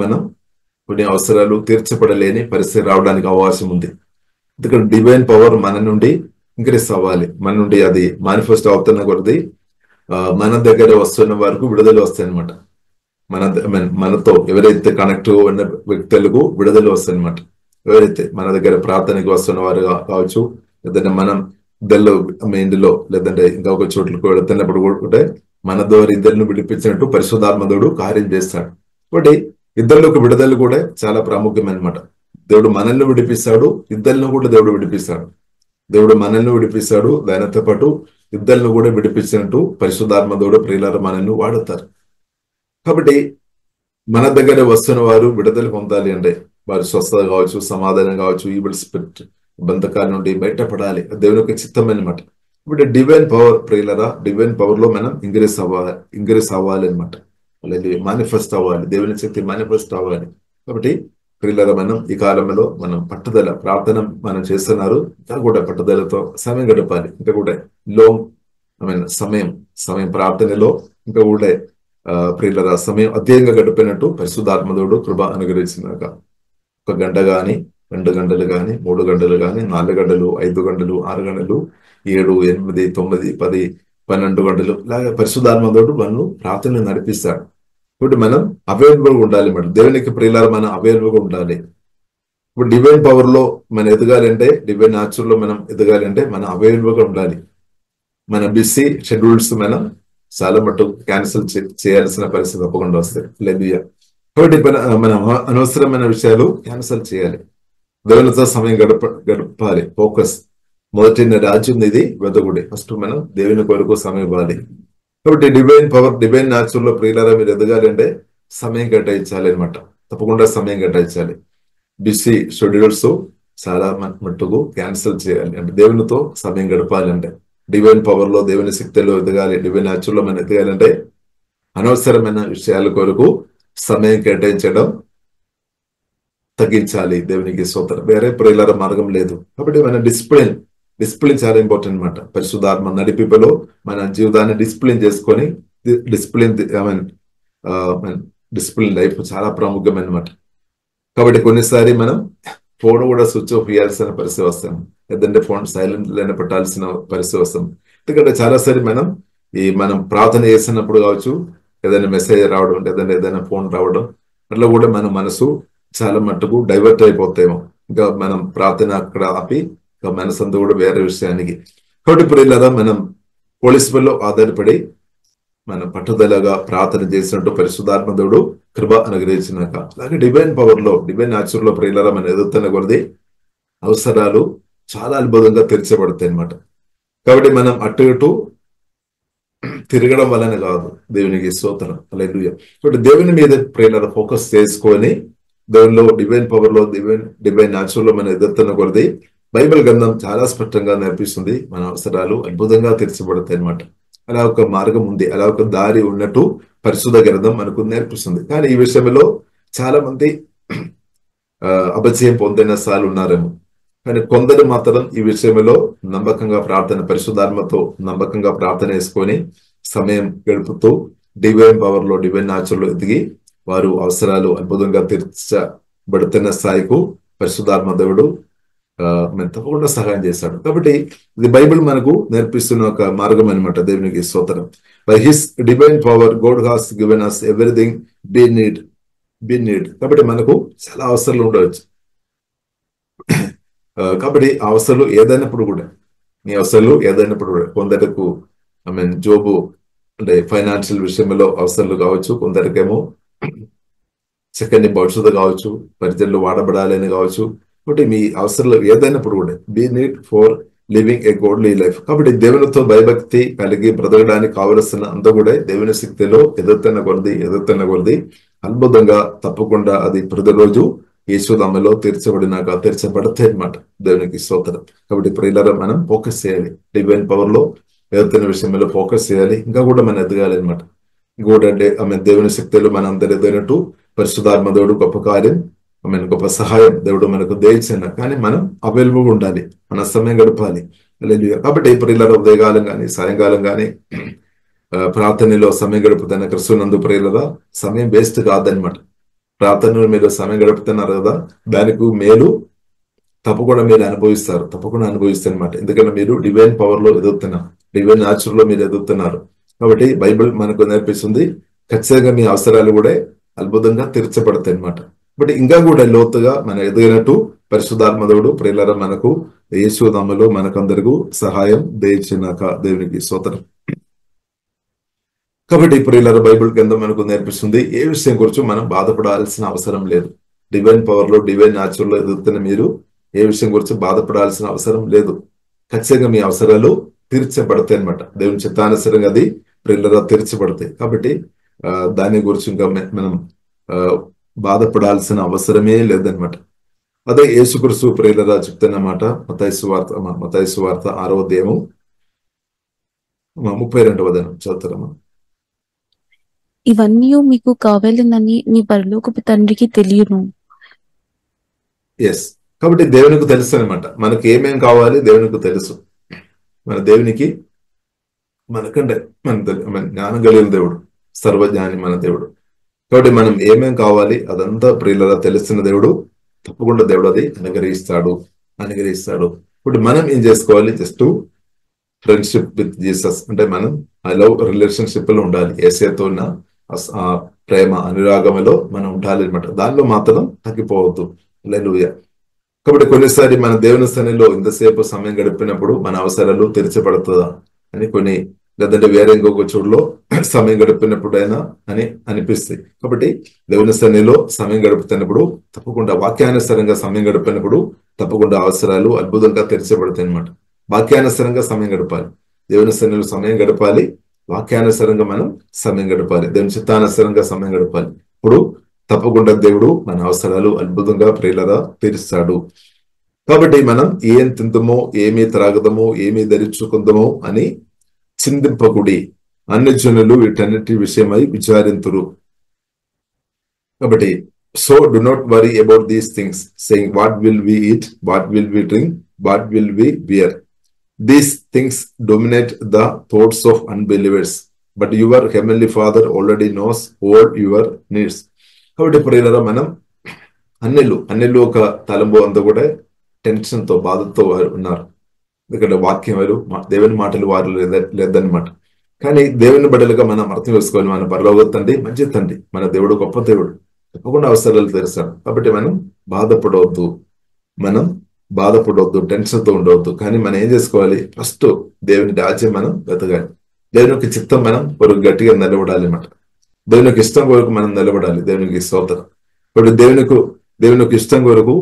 కొన్ని అవసరాలు తీర్చబడలేని పరిస్థితి రావడానికి అవకాశం ఉంది. ఎందుకంటే డివైన్ పవర్ మన నుండి ఇంక్రీస్ అవ్వాలి. మన నుండి అది మేనిఫెస్ట్ అవుతున్న కొద్ది మన దగ్గర వస్తున్న వరకు విడుదల వస్తాయి అనమాట. మనతో ఎవరైతే కనెక్ట్ ఉన్న వ్యక్తులకు విడుదల వస్తాయి అనమాట. ఎవరైతే మన దగ్గర ప్రార్థనకి వస్తున్న వారు కావచ్చు, లేదంటే మనం ఇందులో లేదంటే ఇంకొక చోట్లకు వెళుతున్నప్పుడు కూడా మన ద్వారా ఇద్దరిని విడిపించినట్టు పరిశుద్ధాత్మదేవుడు కార్యం చేస్తాడు. కాబట్టి ఇద్దరిలోకి విడుదల కూడా చాలా ప్రాముఖ్యమైనమాట. దేవుడు మనల్ని విడిపిస్తాడు, ఇద్దరిని కూడా దేవుడు విడిపిస్తాడు. దేవుడు మనల్ని విడిపిస్తాడు, దానితో పాటు ఇద్దరిని కూడా విడిపించినట్టు పరిశుద్ధాత్మదేవుడు ప్రియులారా మనల్ని వాడుతారు. కాబట్టి మన దగ్గర వస్తున్న వారు విడుదల పొందాలి అంటే వారు స్వస్థత కావచ్చు, సమాధానం కావచ్చు, ఈవిల్ స్పిరిట్ బంధకాల నుండి బయటపడాలి. దేవుని యొక్క చిత్తం అనమాట. ఇప్పుడు డివైన్ పవర్ ప్రియులారా, డివైన్ పవర్ లో మనం ఇంక్రీస్ అవ్వాలి అనమాట. అలాగే మేనిఫెస్ట్ అవ్వాలి, దేవుని శక్తి మేనిఫెస్ట్ అవ్వాలి. కాబట్టి ప్రియులారా, మనం ఈ కాలంలో మనం పట్టుదల ప్రార్థన మనం చేస్తున్నారు, ఇంకా కూడా పట్టుదలతో సమయం గడపాలి. ఇంకా కూడా లాంగ్ సమయం ప్రార్థనలో ఇంకా కూడా ప్రియులారా సమయం అధ్యయంగా గడిపినట్టు పరిశుద్ధాత్మదేవుడు కృప అనుగ్రహించినాక 1 గంట గాని 2 గంటలు గాని 3 గంటలు గాని 4 గంటలు 5 గంటలు 6 గంటలు 7 8 9 10 12 గంటలు ఇలాగ పరిశుద్ధాత్మదేవుడు మనల్ని ప్రార్థనలు నడిపిస్తాడు. ఇప్పుడు మనం అవైలబుల్ గా ఉండాలి. మనం దేవునికి ప్రియులారా మనం అవైలబుల్ గా ఉండాలి. ఇప్పుడు డివైన్ పవర్ లో మనం ఎదగాలంటే, డివైన్ న్యాచురల్ లో మనం ఎదగాలంటే మనం అవైలబుల్ గా ఉండాలి. మన బిజీ షెడ్యూల్స్ మనం చాలా మటు క్యాన్సిల్ చేయాల్సిన పరిస్థితి తప్పకుండా వస్తాయి. హల్లెలూయా. కాబట్టి మనం అనవసరమైన విషయాలు క్యాన్సిల్ చేయాలి. దేవునితో సమయం గడపాలి. ఫోకస్ మొదటి రాజ్యం ఇది వెదగుడి. ఫస్ట్ మనం దేవుని కొరకు సమయం ఇవ్వాలి. కాబట్టి డివైన్ పవర్, డివైన్ న్యాచురల్ లో ప్రియులారా మీరు ఎదగాలంటే సమయం కేటాయించాలి అనమాట. తప్పకుండా సమయం కేటాయించాలి. బిజీ షెడ్యూల్స్ చాలా మట్టుకు క్యాన్సిల్ చేయాలి. అంటే దేవునితో సమయం గడపాలంటే, డివైన్ పవర్ లో దేవుని శక్తిలో ఎదగాలి, డివైన్ న్యాచురల్ లో మనం ఎదగాలంటే అనవసరమైన విషయాల కొరకు సమయం కేటాయించడం తగ్గించాలి. దేవునికి స్తోత్రం. వేరే ప్రియులారా మార్గం లేదు. కాబట్టి మన డిసిప్లిన్ చాలా ఇంపార్టెంట్ అనమాట. పరిశుద్ధాత్మ నడిపిపలో మన జీవితాన్ని డిసిప్లిన్ చేసుకొని, డిసిప్లిన్ లైఫ్ చాలా ప్రాముఖ్యమైన అనమాట. కాబట్టి కొన్నిసారి మనం ఫోన్ కూడా స్విచ్ ఆఫ్ చేయాల్సిన పరిస్థితి వస్తాం, లేదంటే ఫోన్ సైలెంట్ లోనే పెట్టాల్సిన పరిస్థితి వస్తాం. ఎందుకంటే చాలాసారి మనం ప్రార్థన చేసినప్పుడు కావచ్చు, ఏదైనా మెసేజ్ రావడం, లేదంటే ఏదైనా ఫోన్ రావడం, అట్లా కూడా మన మనసు చాలా మట్టుకు డైవర్ట్ అయిపోతామో. ఇంకా మనం ప్రార్థన అక్కడ ఆపి ఇంకా మనసు అంతా కూడా వేరే విషయానికి. కాబట్టి ఇప్పుడు ఇలా మనం పోలీసులో ఆధారపడి మనం పట్టుదలగా ప్రార్థన చేసినట్టు పరిశుద్ధాత్మదేవుడు కృప అనుగ్రహించినాక, అలాగే డివైన్ పవర్ లో, డివైన్ న్యాచురల్ లో ప్రియులారా మనం ఎదుగుతున్న కొలది అవసరాలు చాలా అద్భుతంగా తెరచబడతాయి అన్నమాట. కాబట్టి మనం అటు ఇటు తిరగడం వలన కాదు, దేవునికి స్తోత్రం. హల్లెలూయా. కాబట్టి దేవుని మీద ప్రియులారా ఫోకస్ చేసుకొని, దేవునిలో డివైన్ పవర్ లో, డివైన్ న్యాచురల్ లో మనం ఎదుగుతున్న కొలది బైబిల్ గ్రంథం చాలా స్పష్టంగా నేర్పిస్తుంది. మన అవసరాలు అద్భుతంగా తెరచబడతాయి అన్నమాట. అలా ఒక మార్గం ఉంది, అలా ఒక దారి ఉన్నట్టు పరిశుద్ధ గ్రంథం మనకు నేర్పిస్తుంది. కానీ ఈ విషయంలో చాలా మంది అపజయం పొందిన సార్లు ఉన్నారేమో. కానీ కొందరు మాత్రం ఈ విషయంలో నమ్మకంగా ప్రార్థన, పరిశుద్ధాత్మతో నమ్మకంగా ప్రార్థన చేసుకొని సమయం గడుపుతూ డివైన్ పవర్ లో, డివైన్ న్యాచురల్ లో ఎదిగి వారు అవసరాలు అద్భుతంగా తీర్చబడుతున్న స్థాయికు పరిశుద్ధాత్మ దేవుడు తప్పకుండా సహాయం చేశాడు. కాబట్టి ఇది బైబిల్ మనకు నేర్పిస్తున్న ఒక మార్గం అనమాట. దేవునికి స్తోత్రం. By his divine power God has given us everything we need. కాబట్టి మనకు చాలా అవసరాలు ఉండవచ్చు. కాబట్టి ఆ అవసరాలు ఏదైనప్పుడు కూడా, మీ అవసరాలు ఏదైనప్పుడు కూడా, కొందరకు జోబు అంటే ఫైనాన్షియల్ విషయంలో అవసరాలు కావచ్చు, కొందరికేమో చక్కని భవిష్యత్తు కావచ్చు, పరిచయలు వాడబడాలని కావచ్చు. కాబట్టి మీ అవసరాలు ఏదైనప్పుడు కూడా be need for living a godly life. కాబట్టి దేవునితో భయభక్తి కలిగి బ్రతకడానికి కావలసిన అంతా కూడా దేవుని శక్తిలో ఎదుగుతున్న కొలది అద్భుతంగా తప్పకుండా అది ప్రతిరోజు యేసునామములో తీర్చబడతాయి అన్నమాట. దేవునికి స్తోత్రం. కాబట్టి ప్రియులారా మనం ఫోకస్ చేయాలి, డివైన్ పవర్ లో ఎదుగుతున్న విషయంలో ఫోకస్ చేయాలి. ఇంకా కూడా మనం ఎదగాలి అనమాట. ఇంకోటి అంటే దేవుని శక్తిలో మన అందరు ఎదిగినట్టు పరిశుద్ధాత్మ దేవుడు గొప్ప కార్యం, గొప్ప సహాయం దేవుడు మనకు దయచేసిన. కానీ మనం అవైలబుల్ గా ఉండాలి, మన సమయం గడపాలి. కాబట్టి ప్రియులారా ఉదయకాలం కానీ సాయంకాలం కానీ ప్రార్థనలో సమయం గడుపుతున్న క్రిస్తునందు ప్రియులారా సమయం వేస్ట్ కాదనమాట. ప్రార్థనలో మీరు సమయం గడుపుతున్నారు కదా, దానికి మేలు తప్పకుండా మీరు తప్పకుండా అనుభవిస్తారు అనమాట. ఎందుకంటే మీరు డివైన్ పవర్ లో ఎదుగుతున్నారు, డివైన్ న్యాచురల్ లో మీరు ఎదుగుతున్నారు. కాబట్టి బైబిల్ మనకు నేర్పిస్తుంది ఖచ్చితంగా మీ అవసరాలు కూడా అద్భుతంగా తీర్చబడతాయి అనమాట. బట్ ఇంకా కూడా లోతుగా మన ఎదిగినట్టు పరిశుద్ధాత్మదేవుడు ప్రియులారా మనకు యేసునామములో మనకందరికీ సహాయం దయచేయనాక. దేవునికి స్తోత్రం. కాబట్టి ప్రియులారా బైబిల్ గ్రంథం మనకు నేర్పిస్తుంది ఏ విషయం గురించి మనం బాధపడాల్సిన అవసరం లేదు. డివైన్ పవర్ లో, డివైన్ న్యాచురల్ లో ఎదుగుతున్న మీరు ఏ విషయం గురించి బాధపడాల్సిన అవసరం లేదు. ఖచ్చితంగా మీ అవసరాలు తీర్చబడతాయి అనమాట. దేవుని చిత్తానుసారంగా అది ప్రియులారా తీర్చబడతాయి. కాబట్టి దాని గురించి ఇంకా మనం బాధపడాల్సిన అవసరమే లేదనమాట. అదే యేసుక్రీస్తు ప్రియులారా చెప్తున్నమాట. మత్తయి సువార్త 6వ అధ్యాయము 32వ వచనం చదువుతారమ్మా. ఇవన్నీ మీకు కావాలనని మీ పరలోకపు తండ్రికి తెలియను. ఎస్, కాబట్టి దేవునికి తెలుసు అనమాట. మనకి ఏమేం కావాలి దేవునికి తెలుసు. మన దేవునికి మనకంటే మన జ్ఞానం కలిగిన దేవుడు, సర్వజ్ఞాని మన దేవుడు. కాబట్టి మనం ఏమేం కావాలి అదంతా ప్రియులరా తెలిసిన దేవుడు. తప్పకుండా దేవుడు అది అనుగ్రహిస్తాడు. ఇప్పుడు మనం ఏం చేసుకోవాలి? జస్ట్ ఫ్రెండ్షిప్ విత్ జీసస్, అంటే మనం ఐ లవ్ రిలేషన్షిప్ లో ఉండాలి. యేసుతో ఉన్న ఆ ప్రేమ అనురాగంలో మనం ఉండాలి అనమాట. దానిలో మాత్రం తగ్గిపోవద్దు. హల్లెలూయా. కాబట్టి కొన్నిసారి మన దేవుని సన్నిధిలో ఇంతసేపు సమయం గడిపినప్పుడు మన అవసరాలు తీర్చబడుతుందా అని కొన్ని, లేదంటే వేరే ఇంకొక చోటులో సమయం గడిపినప్పుడైనా అని అనిపిస్తాయి. కాబట్టి దేవుని సన్నిధిలో సమయం గడుపుతున్నప్పుడు తప్పకుండా వాక్యానుసారంగా సమయం గడిపినప్పుడు తప్పకుండా అవసరాలు అద్భుతంగా తెరచబడతాయి అనమాట. వాక్యానుసారంగా సమయం గడపాలి, దేవుని సన్నిధిలో సమయం గడపాలి, వాక్యానుసారంగా మనం సమయం గడపాలి, దేవుని చిత్తానుసారంగా సమయం గడపాలి. ఇప్పుడు తప్పకుండా దేవుడు మన అవసరాలు అద్భుతంగా ప్రియులరా తీరుస్తాడు. కాబట్టి మనం ఏం తిందమో, ఏమి త్రాగదమో, ఏమి ధరించుకుందామో అని చింతింపకుడి, అన్ని జనులు వీటన్నిటి విషయమై విచారింతురు. కాబట్టి so do not worry about these things, saying what will we eat, what will we drink, what will we wear. These things dominate the thoughts of unbelievers, but your heavenly father already knows all your needs. కాబట్టి ఇప్పుడు మనం అన్నిళ్ళు ఒక తలంబు అంతా కూడా tension తో, బాధతో ఉన్నారు. ఎందుకంటే వాక్యం వారు, దేవుని మాటలు వారు లేదన్నమాట. కానీ దేవుని బడులుగా మనం అర్థం చేసుకోవాలి. మన పరలోక తండ్రి మంచి తండ్రి, మన దేవుడు గొప్ప దేవుడు, తప్పకుండా అవసరాలు తెరుస్తాడు. కాబట్టి మనం బాధపడవద్దు, టెన్షన్ తో ఉండవద్దు. కానీ మనం ఏం చేసుకోవాలి? ఫస్ట్ దేవుని రాజ్యం మనం వెతగాలి. దేవుని యొక్క చిత్తం మనం ఒక గట్టిగా నిలబడాలి అన్నమాట. దేవుని యొక్క ఇష్టం కొరకు మనం నిలబడాలి. దేవునికి స్తోత్రం. ఇప్పుడు దేవుని యొక్క ఇష్టం కొరకు,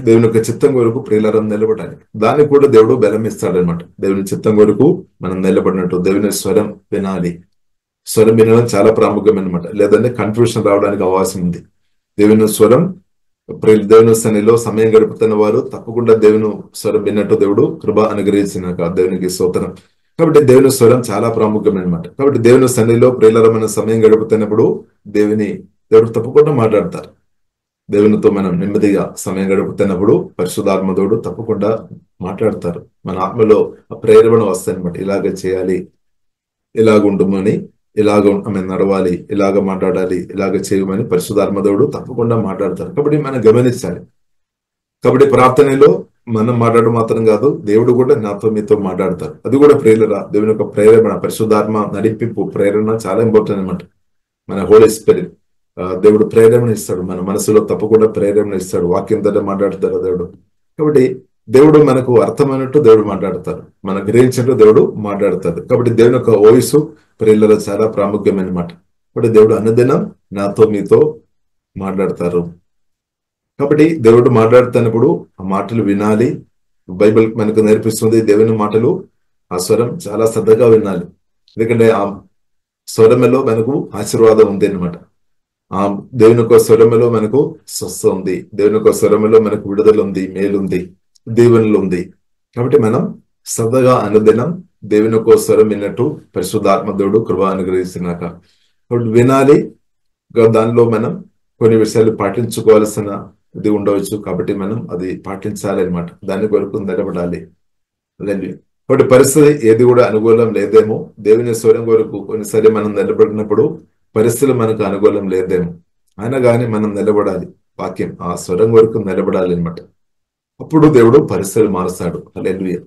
దేవుని యొక్క చిత్తం కొరకు ప్రియులరం నిలబడాలి. దానికి కూడా దేవుడు బలం ఇస్తాడనమాట. దేవుని చిత్తం కొరకు మనం నిలబడినట్టు దేవుని స్వరం వినాలి. స్వరం వినడం చాలా ప్రాముఖ్యం అనమాట. లేదంటే కన్ఫ్యూషన్ రావడానికి అవకాశం ఉంది. దేవుని స్వరం, దేవుని సన్నిధిలో సమయం గడుపుతున్న వారు తప్పకుండా దేవుని స్వరం విన్నట్టు దేవుడు కృప అనుగ్రహించినాక దేవునికి స్తోత్రం. కాబట్టి దేవుని స్వరం చాలా ప్రాముఖ్యం అనమాట. కాబట్టి దేవుని సన్నిధిలో ప్రియులరమైన సమయం గడుపుతున్నప్పుడు దేవుడు తప్పకుండా మాట్లాడతారు. దేవునితో మనం నెమ్మదిగా సమయం గడుపుతున్నప్పుడు పరిశుద్ధాత్మ దేవుడు తప్పకుండా మాట్లాడతారు. మన ఆత్మలో ఆ ప్రేరణ వస్తాయి అనమాట. ఇలాగ చేయాలి, ఇలాగ ఉండమని, ఇలాగ నడవాలి, ఇలాగ మాట్లాడాలి, ఇలాగ చేయమని పరిశుద్ధాత్మ దేవుడు తప్పకుండా మాట్లాడతారు. కాబట్టి మనం గమనించాలి. కాబట్టి ప్రార్థనలో మనం మాట్లాడడం మాత్రం కాదు, దేవుడు కూడా నాతో మీతో మాట్లాడతారు. అది కూడా ప్రేరణ, దేవుని యొక్క ప్రేరణ, పరిశుద్ధాత్మ నడిపింపు, ప్రేరణ చాలా ఇంపార్టెంట్ అనమాట. మన హోలీ స్పిరిట్ దేవుడు ప్రేరణ ఇస్తాడు. మన మనసులో తప్పకుండా ప్రేరణ ఇస్తాడు. వాక్యం ద్వారా మాట్లాడతాడు దేవుడు. కాబట్టి దేవుడు మనకు అర్థమైనట్టు దేవుడు మాట్లాడతారు, మనం గ్రహించినట్టు దేవుడు మాట్లాడతాడు. కాబట్టి దేవుని యొక్క వాయిస్ ప్రేరణ చాలా ప్రాముఖ్యమైన మాట. కాబట్టి దేవుడు అనుదినం నాతో మీతో మాట్లాడతారు. కాబట్టి దేవుడు మాట్లాడుతున్నప్పుడు ఆ మాటలు వినాలి. బైబిల్ మనకు నేర్పిస్తుంది దేవుని మాటలు, ఆ స్వరం చాలా శ్రద్ధగా వినాలి. ఎందుకంటే ఆ స్వరములో మనకు ఆశీర్వాదం ఉంది అనమాట. ఆ దేవుని యొక్క స్వరములో మనకు స్వస్థ ఉంది, దేవుని యొక్క స్వరములో మనకు విడుదల ఉంది, మేలుంది, దీవెనలు ఉంది. కాబట్టి మనం శ్రద్ధగా అనుదినం దేవుని యొక్క స్వరం విన్నట్టు పరిశుద్ధాత్మ దేవుడు కృప అనుగ్రహిస్తున్నాక కాబట్టి వినాలి. దానిలో మనం కొన్ని విషయాలు పాటించుకోవాల్సిన ఇది ఉండవచ్చు. కాబట్టి మనం అది పాటించాలి అనమాట. దాని కొరకు నిలబడాలి. కాబట్టి పరిస్థితి ఏది కూడా అనుకూలం లేదేమో, దేవుని స్వరం కొరకు కొన్నిసారి మనం నిలబడినప్పుడు పరిస్థితులు మనకు అనుకూలం లేదేమో, అయినా కానీ మనం నిలబడాలి. వాక్యం ఆ స్వరం కొరకు నిలబడాలి అనమాట. అప్పుడు దేవుడు పరిస్థితులు మారుస్తాడు. హల్లెలూయా.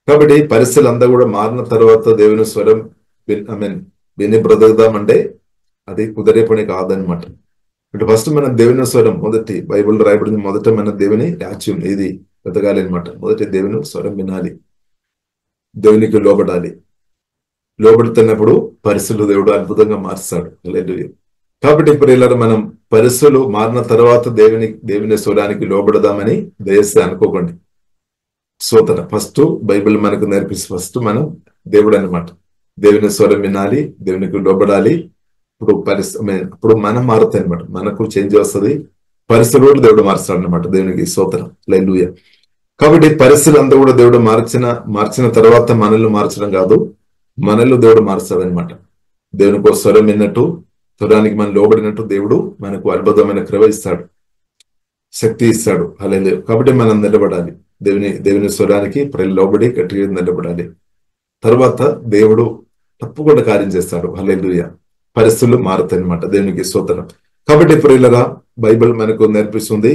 కాబట్టి పరిస్థితులు అంతా కూడా మారిన తర్వాత దేవుని స్వరం విని బ్రతుకుదామంటే అది కుదిరే పని కాదనమాట. అంటే ఫస్ట్ మనం దేవుని స్వరం, మొదటి బైబిల్ రాయబడింది, మొదట మన దేవుని రాజ్యం ఇది వెతకాలి అనమాట. మొదటి దేవుని స్వరం వినాలి, దేవునికి లోబడాలి. లోబడుతున్నప్పుడు పరిస్థితులు దేవుడు అద్భుతంగా మారుస్తాడు. హల్లెలూయా. కాబట్టి ఇప్పుడు మనం పరిస్థితులు మారిన తర్వాత దేవుని స్వరానికి లోబడదామని దయచేసి అనుకోకండి. స్తోత్రం. ఫస్ట్ బైబిల్ మనకు నేర్పిస్తే ఫస్ట్ మనం దేవుడు అనమాట. దేవుని స్వరం వినాలి, దేవునికి లోబడాలి. ఇప్పుడు మనం మారుతాయి అనమాట. మనకు చేంజ్ వస్తుంది, పరిస్థితులు కూడా దేవుడు మారుస్తాడు అనమాట. దేవునికి స్తోత్రం. హల్లెలూయా. కాబట్టి పరిస్థితులు అంతా కూడా దేవుడు మార్చిన తర్వాత మనల్ని మార్చడం కాదు, మనల్ని దేవుడు మారుస్తాడు అనమాట. దేవునికి ఒక స్వరం విన్నట్టు, స్వరానికి మనం లోబడినట్టు దేవుడు మనకు అద్భుతమైన కృప ఇస్తాడు, శక్తి ఇస్తాడు. హల్లెలూయా. కాబట్టి మనం నిలబడాలి, దేవుని స్వరానికి లోబడి గట్టిగా నిలబడాలి. తర్వాత దేవుడు తప్పకుండా కార్యం చేస్తాడు. హల్లెలూయా. పరిస్థితులు మారుతాయి అన్నమాట. దేవునికి స్తోత్రం. కాబట్టి ప్రియులరా, బైబిల్ మనకు నేర్పిస్తుంది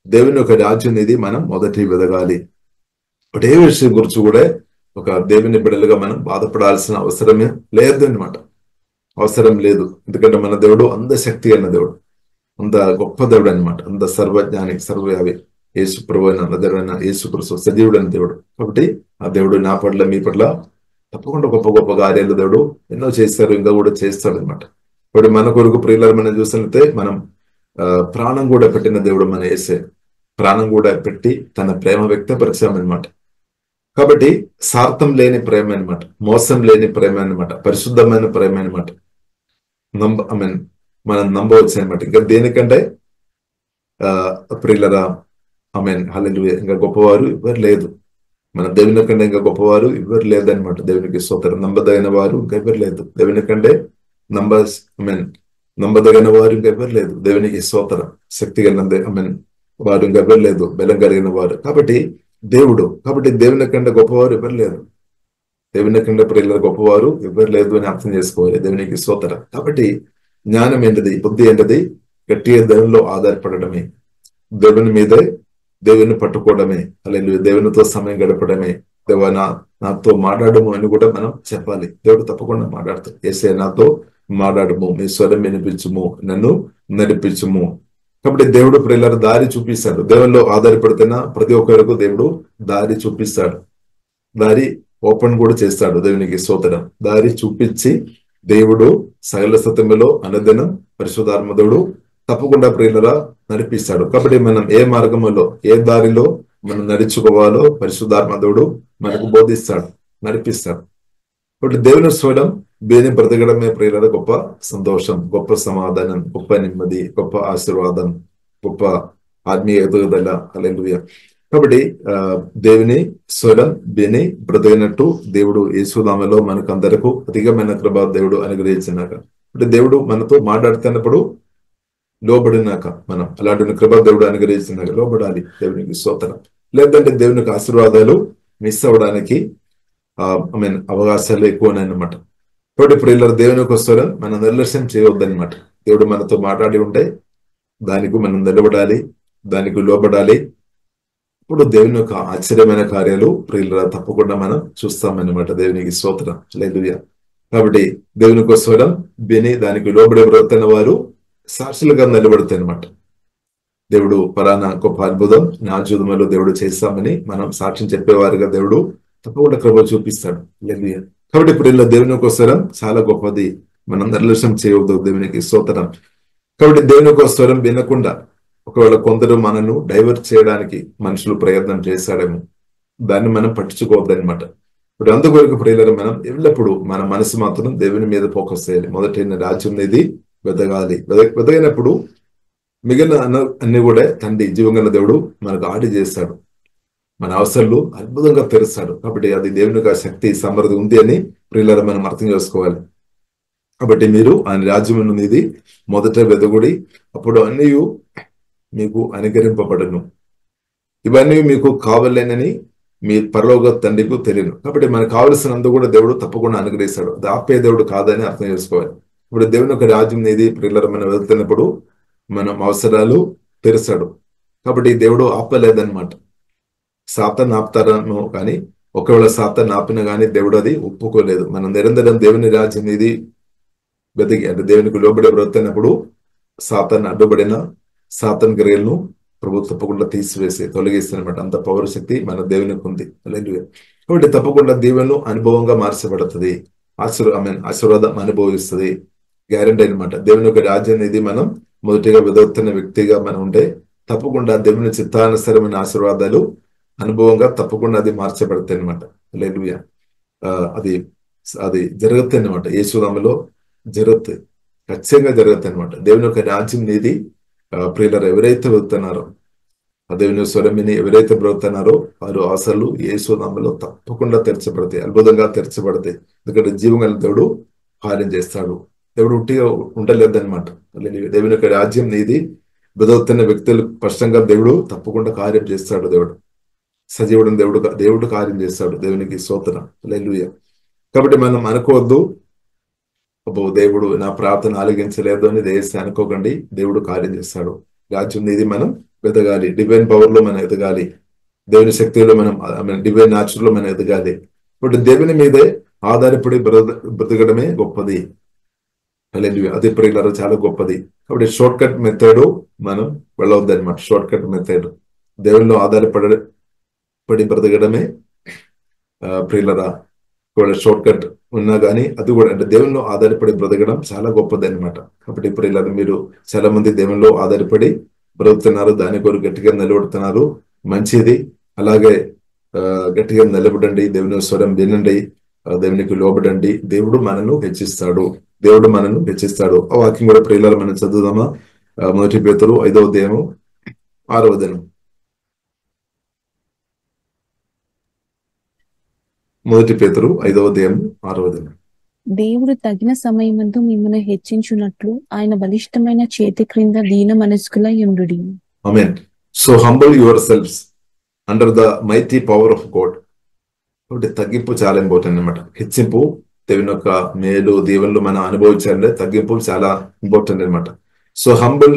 దేవుని యొక్క రాజ్యం అనేది మనం మొదటి వెదగాలి. ఒకటే విషయం గురించి కూడా ఒక దేవుని బిడ్డలుగా మనం బాధపడాల్సిన అవసరమే లేదు అన్నమాట. అవసరం లేదు. ఎందుకంటే మన దేవుడు అంత శక్తి అయిన దేవుడు, అంత గొప్ప దేవుడు అనమాట, అంత సర్వజ్ఞాని, సర్వవ్యాపి, యేసు ప్రభు అయిన యేసు క్రీస్తు సజీవుడు అని దేవుడు. కాబట్టి ఆ దేవుడు నా పట్ల మీ పట్ల తప్పకుండా గొప్ప గొప్ప కార్యాలు దేవుడు ఎన్నో చేస్తారు, ఇంకా కూడా చేస్తాడు అనమాట. ఇప్పుడు మన కొరకు ప్రియులను మనం చూసినట్లయితే మనం ప్రాణం కూడా పెట్టిన దేవుడు మన యేసే. ప్రాణం కూడా పెట్టి తన ప్రేమ వ్యక్తపరిచామన్నమాట. కాబట్టి స్వార్థం లేని ప్రేమ అనమాట, మోసం లేని ప్రేమ అనమాట, పరిశుద్ధమైన ప్రేమ అనమాట. మనం నమ్మవచ్చు అనమాట. ఇంకా దేనికంటే ప్రియులరా, హల్లెలూయా, ఇంకా గొప్పవారు ఎవరు లేదు. మన దేవుని కంటే ఇంకా గొప్పవారు ఎవరు లేదనమాట. దేవునికి స్తోత్రం. నమ్మదగిన వారు ఇంకా ఎవరు లేదు. దేవుని కంటే నమ్మదగిన వారు ఇంకా ఎవరు లేదు. దేవునికి స్తోత్రం. శక్తి కలిగిన వారు ఇంకా ఎవరు లేదు, బలం కలిగిన వారు. కాబట్టి దేవుని కంటే గొప్పవారు ఎవరు లేరు. దేవుని కంటే ప్రియుల గొప్పవారు ఎవరు లేదు అని అర్థం చేసుకోవాలి. దేవునికి స్తోత్రం. కాబట్టి జ్ఞానం ఏంటిది, బుద్ధి ఏంటిది, గట్టిగా దేవునిలో ఆధారపడటమే, దేవుని మీదే దేవుని పట్టుకోవడమే, హల్లెలూయా, దేవునితో సమయం గడపడమే. దేవా నాతో మాట్లాడము అని కూడా మనం చెప్పాలి. దేవుడు తప్పకుండా మాట్లాడతాడు. యేసయ్య నాతో మాట్లాడము, మీ స్వరం వినిపించుము, నన్ను నడిపించుము. కాబట్టి దేవుడు ప్రియుల దారి చూపిస్తాడు. దేవునిలో ఆధారపడుతున్న ప్రతి ఒక్కరికి దేవుడు దారి చూపిస్తాడు, దారి ఓపెన్ కూడా చేస్తాడు. దేవునికి స్తోత్రం. దారి చూపించి దేవుడు సకల సత్యములో అనుదినం పరిశుద్ధాత్ముడు తప్పకుండా ప్రియులరా నడిపిస్తాడు. కాబట్టి మనం ఏ మార్గములో, ఏ దారిలో మనం నడుచుకోవాలో పరిశుద్ధాత్ముడు మనకు బోధిస్తాడు, నడిపిస్తాడు. కాబట్టి దేవుని స్వరం దేని బ్రతకడమే ప్రియులరా గొప్ప సంతోషం, గొప్ప సమాధానం, గొప్ప నెమ్మది, గొప్ప ఆశీర్వాదం, గొప్ప ఆత్మీయ ఎదుగుదల. హల్లెలూయా. కాబట్టి దేవుని స్వరం విని బ్రతకినట్టు దేవుడు యేసునామములో మనకు అందరకు అధికమైన కృప దేవుడు అనుగ్రహించినాక, అంటే దేవుడు మనతో మాట్లాడుతున్నప్పుడు లోబడినాక మనం అలాంటి కృప దేవుడు అనుగ్రహించినాక లోబడాలి. దేవునికి స్తోత్రం. లేదంటే దేవునికి ఆశీర్వాదాలు మిస్ అవ్వడానికి అవకాశాలు ఎక్కువనమాట. కాబట్టి ప్రియుల దేవుని యొక్క స్వరం మనం నిర్లక్ష్యం చేయవద్దనమాట. దేవుడు మనతో మాట్లాడి ఉంటే దానికి మనం నిలబడాలి, దానికి లోబడాలి. ఇప్పుడు దేవుని యొక్క ఆశ్చర్యమైన కార్యాలు ప్రియుల తప్పకుండా మనం చూస్తామన్నమాట. దేవునికి స్తోత్రం. హల్లెలూయా. కాబట్టి దేవుని యొక్క స్వరం విని దానికి లోబడి బ్రతుకుతున్న వారు సాక్షులుగా నిలబడతాయి అనమాట. దేవుడు పలానా గొప్ప అద్భుతం నా జీవితంలో దేవుడు చేస్తామని మనం సాక్ష్యం చెప్పేవారుగా దేవుడు తప్పకుండా కృప చూపిస్తాడు. హల్లెలూయా. కాబట్టి ప్రియుల దేవుని యొక్క స్వరం చాలా గొప్పది, మనం నిర్లక్ష్యం చేయవద్దు. దేవునికి స్తోత్రం. కాబట్టి దేవుని యొక్క స్వరం వినకుండా ఒకవేళ కొందరు మనను డైవర్ట్ చేయడానికి మనుషులు ప్రయత్నం చేశాడేమో, దాన్ని మనం పట్టించుకోవద్దనమాట. ఇప్పుడు అందుకొరకు ప్రియులను మనం ఎల్లప్పుడూ మన మనసు మాత్రం దేవుని మీద ఫోకస్ చేయాలి. మొదటి రాజ్యం అనేది వెదగాలి. వెదగినప్పుడు మిగిలిన అన్ని కూడా తండ్రి జీవంగా దేవుడు మనకు ఆడి చేస్తాడు, మన అవసరాలు అద్భుతంగా తెరుస్తాడు. కాబట్టి అది దేవుని యొక్క శక్తి సమృద్ధి ఉంది అని ప్రియులను మనం అర్థం చేసుకోవాలి. కాబట్టి మీరు ఆయన రాజ్యం అనేది మొదట వెదగుడి, అప్పుడు అన్నీ మీకు అనుగ్రహింపబడును. ఇవన్నీ మీకు కావాలేనని మీ పరలోక తండ్రికి తెలియను. కాబట్టి మనకు కావలసినందుకు కూడా దేవుడు తప్పకుండా అనుగ్రహిస్తాడు. అది ఆపే దేవుడు కాదని అర్థం చేసుకోవాలి. ఇప్పుడు దేవుని యొక్క రాజ్యం అనేది ప్రియులను మనం వెళ్తున్నప్పుడు మనం అవసరాలు తెరుస్తాడు. కాబట్టి దేవుడు ఆపలేదన్నమాట. సాతాను ఆపుతారను కానీ ఒకవేళ సాతాను ఆపిన కానీ దేవుడు అది ఒప్పుకోలేదు. మనం నిరంతరం దేవుని రాజ్యం ఇది వెతికి అంటే దేవునికి లోబడి బ్రతున్నప్పుడు సాతాను అడ్డుపడిన సాతాను క్రియలను ప్రభు తప్పకుండా తీసివేసి తొలగిస్తున్నమాట. అంత పవర్ శక్తి మన దేవునికి ఉంది. కాబట్టి తప్పకుండా దేవుని అనుభవంగా మార్చబడుతుంది, ఆశీర్వాదం అనుభవిస్తుంది, గ్యారెంటీ అనమాట. దేవుని యొక్క రాజ్యం అనేది మనం మొదటిగా వెదవుతున్న వ్యక్తిగా మనం ఉంటే తప్పకుండా దేవుని చిత్తానుసరమైన ఆశీర్వాదాలు అనుభవంగా తప్పకుండా అది మార్చబడతాయి అనమాట. హల్లెలూయా. అది జరుగుతాయి అనమాట. యేసునామములో జరుగుతాయి, ఖచ్చితంగా జరుగుతాయి అనమాట. దేవుని యొక్క రాజ్యం అనేది ప్రియులు ఎవరైతే వెళ్తున్నారో, దేవుని స్వరమిని ఎవరైతే బ్రతుకుతున్నారో వారు ఆశలు యేసునామములో తప్పకుండా తెరచబడతాయి, అద్భుతంగా తెరచబడతాయి. ఎందుకంటే జీవం గల దేవుడు కార్యం చేస్తాడు. దేవుడు ఉట్టిగా ఉండలేదన్నమాట. దేవుని యొక్క రాజ్యం నీది బెదవుతున్న వ్యక్తులు స్పష్టంగా దేవుడు తప్పకుండా కార్యం చేస్తాడు. దేవుడు సజీవుడిని దేవుడు కార్యం చేస్తాడు. దేవునికి స్తోత్రం. హల్లెలూయా. కాబట్టి మనం అనుకోవద్దు, అబ్బో దేవుడు నా ప్రార్థన ఆలకించలేదు అని దయచేసి అనుకోకండి. దేవుడు కార్యం చేస్తాడు. రాజ్యం నీది, మనం ఎదగాలి. డివైన్ పవర్ లో మనం ఎదగాలి. దేవుని శక్తిలో మనం డివైన్ న్యాచురల్ లో మనం ఎదగాలి. ఇప్పుడు దేవుని మీదే ఆధారపడి బ్రతకడమే గొప్పది. హల్లెలూయా. అది ప్రియులారా చాలా గొప్పది. కాబట్టి షార్ట్ కట్ మెథడ్ మనం వెళ్ళవద్దు అనమాట. షార్ట్ కట్ మెథడ్ దేవునిలో ఆధారపడి బ్రతకడమే ప్రియులారా. షార్ట్ కట్ ఉన్నా కానీ అది కూడా అంటే దేవునిలో ఆధారపడి బ్రతకడం చాలా గొప్పది అనమాట. కాబట్టి ప్రియులారా, మీరు చాలా మంది దేవునిలో ఆధారపడి బ్రతుకుతున్నారు. దాని కొరకు గట్టిగా నిలబడుతున్నారు. మంచిది. అలాగే గట్టిగా నిలబడండి. దేవుని స్వరం వినండి. దేవునికి లోబడండి. దేవుడు మనను హెచ్చిస్తాడు. దేవుడు మనను హెచ్చిస్తాడు. ఆ వాక్యం కూడా ప్రియులారా మనం చదువుదామా? 1 పేతురు 5వ అధ్యాయము 6వ వచనం. 1 పేతురు 5వ అధ్యాయము 6వ వచనం. దేవుడు తగిన సమయమందు మిమ్మల్ని హెచ్చించున్నట్లు ఆయన బలిష్టమైన చేతి క్రింద దీన మనస్కుల యుండుడి. ఆమేన్. So humble your selfs under the mighty power of God. కాబట్టి తగ్గింపు చాలా ఇంపార్టెంట్ అనమాట. హెచ్చింపు దేవుని యొక్క మేలు దీవెనలు మనం అనుభవించాలంటే తగ్గింపు చాలా ఇంపార్టెంట్ అనమాట. So humble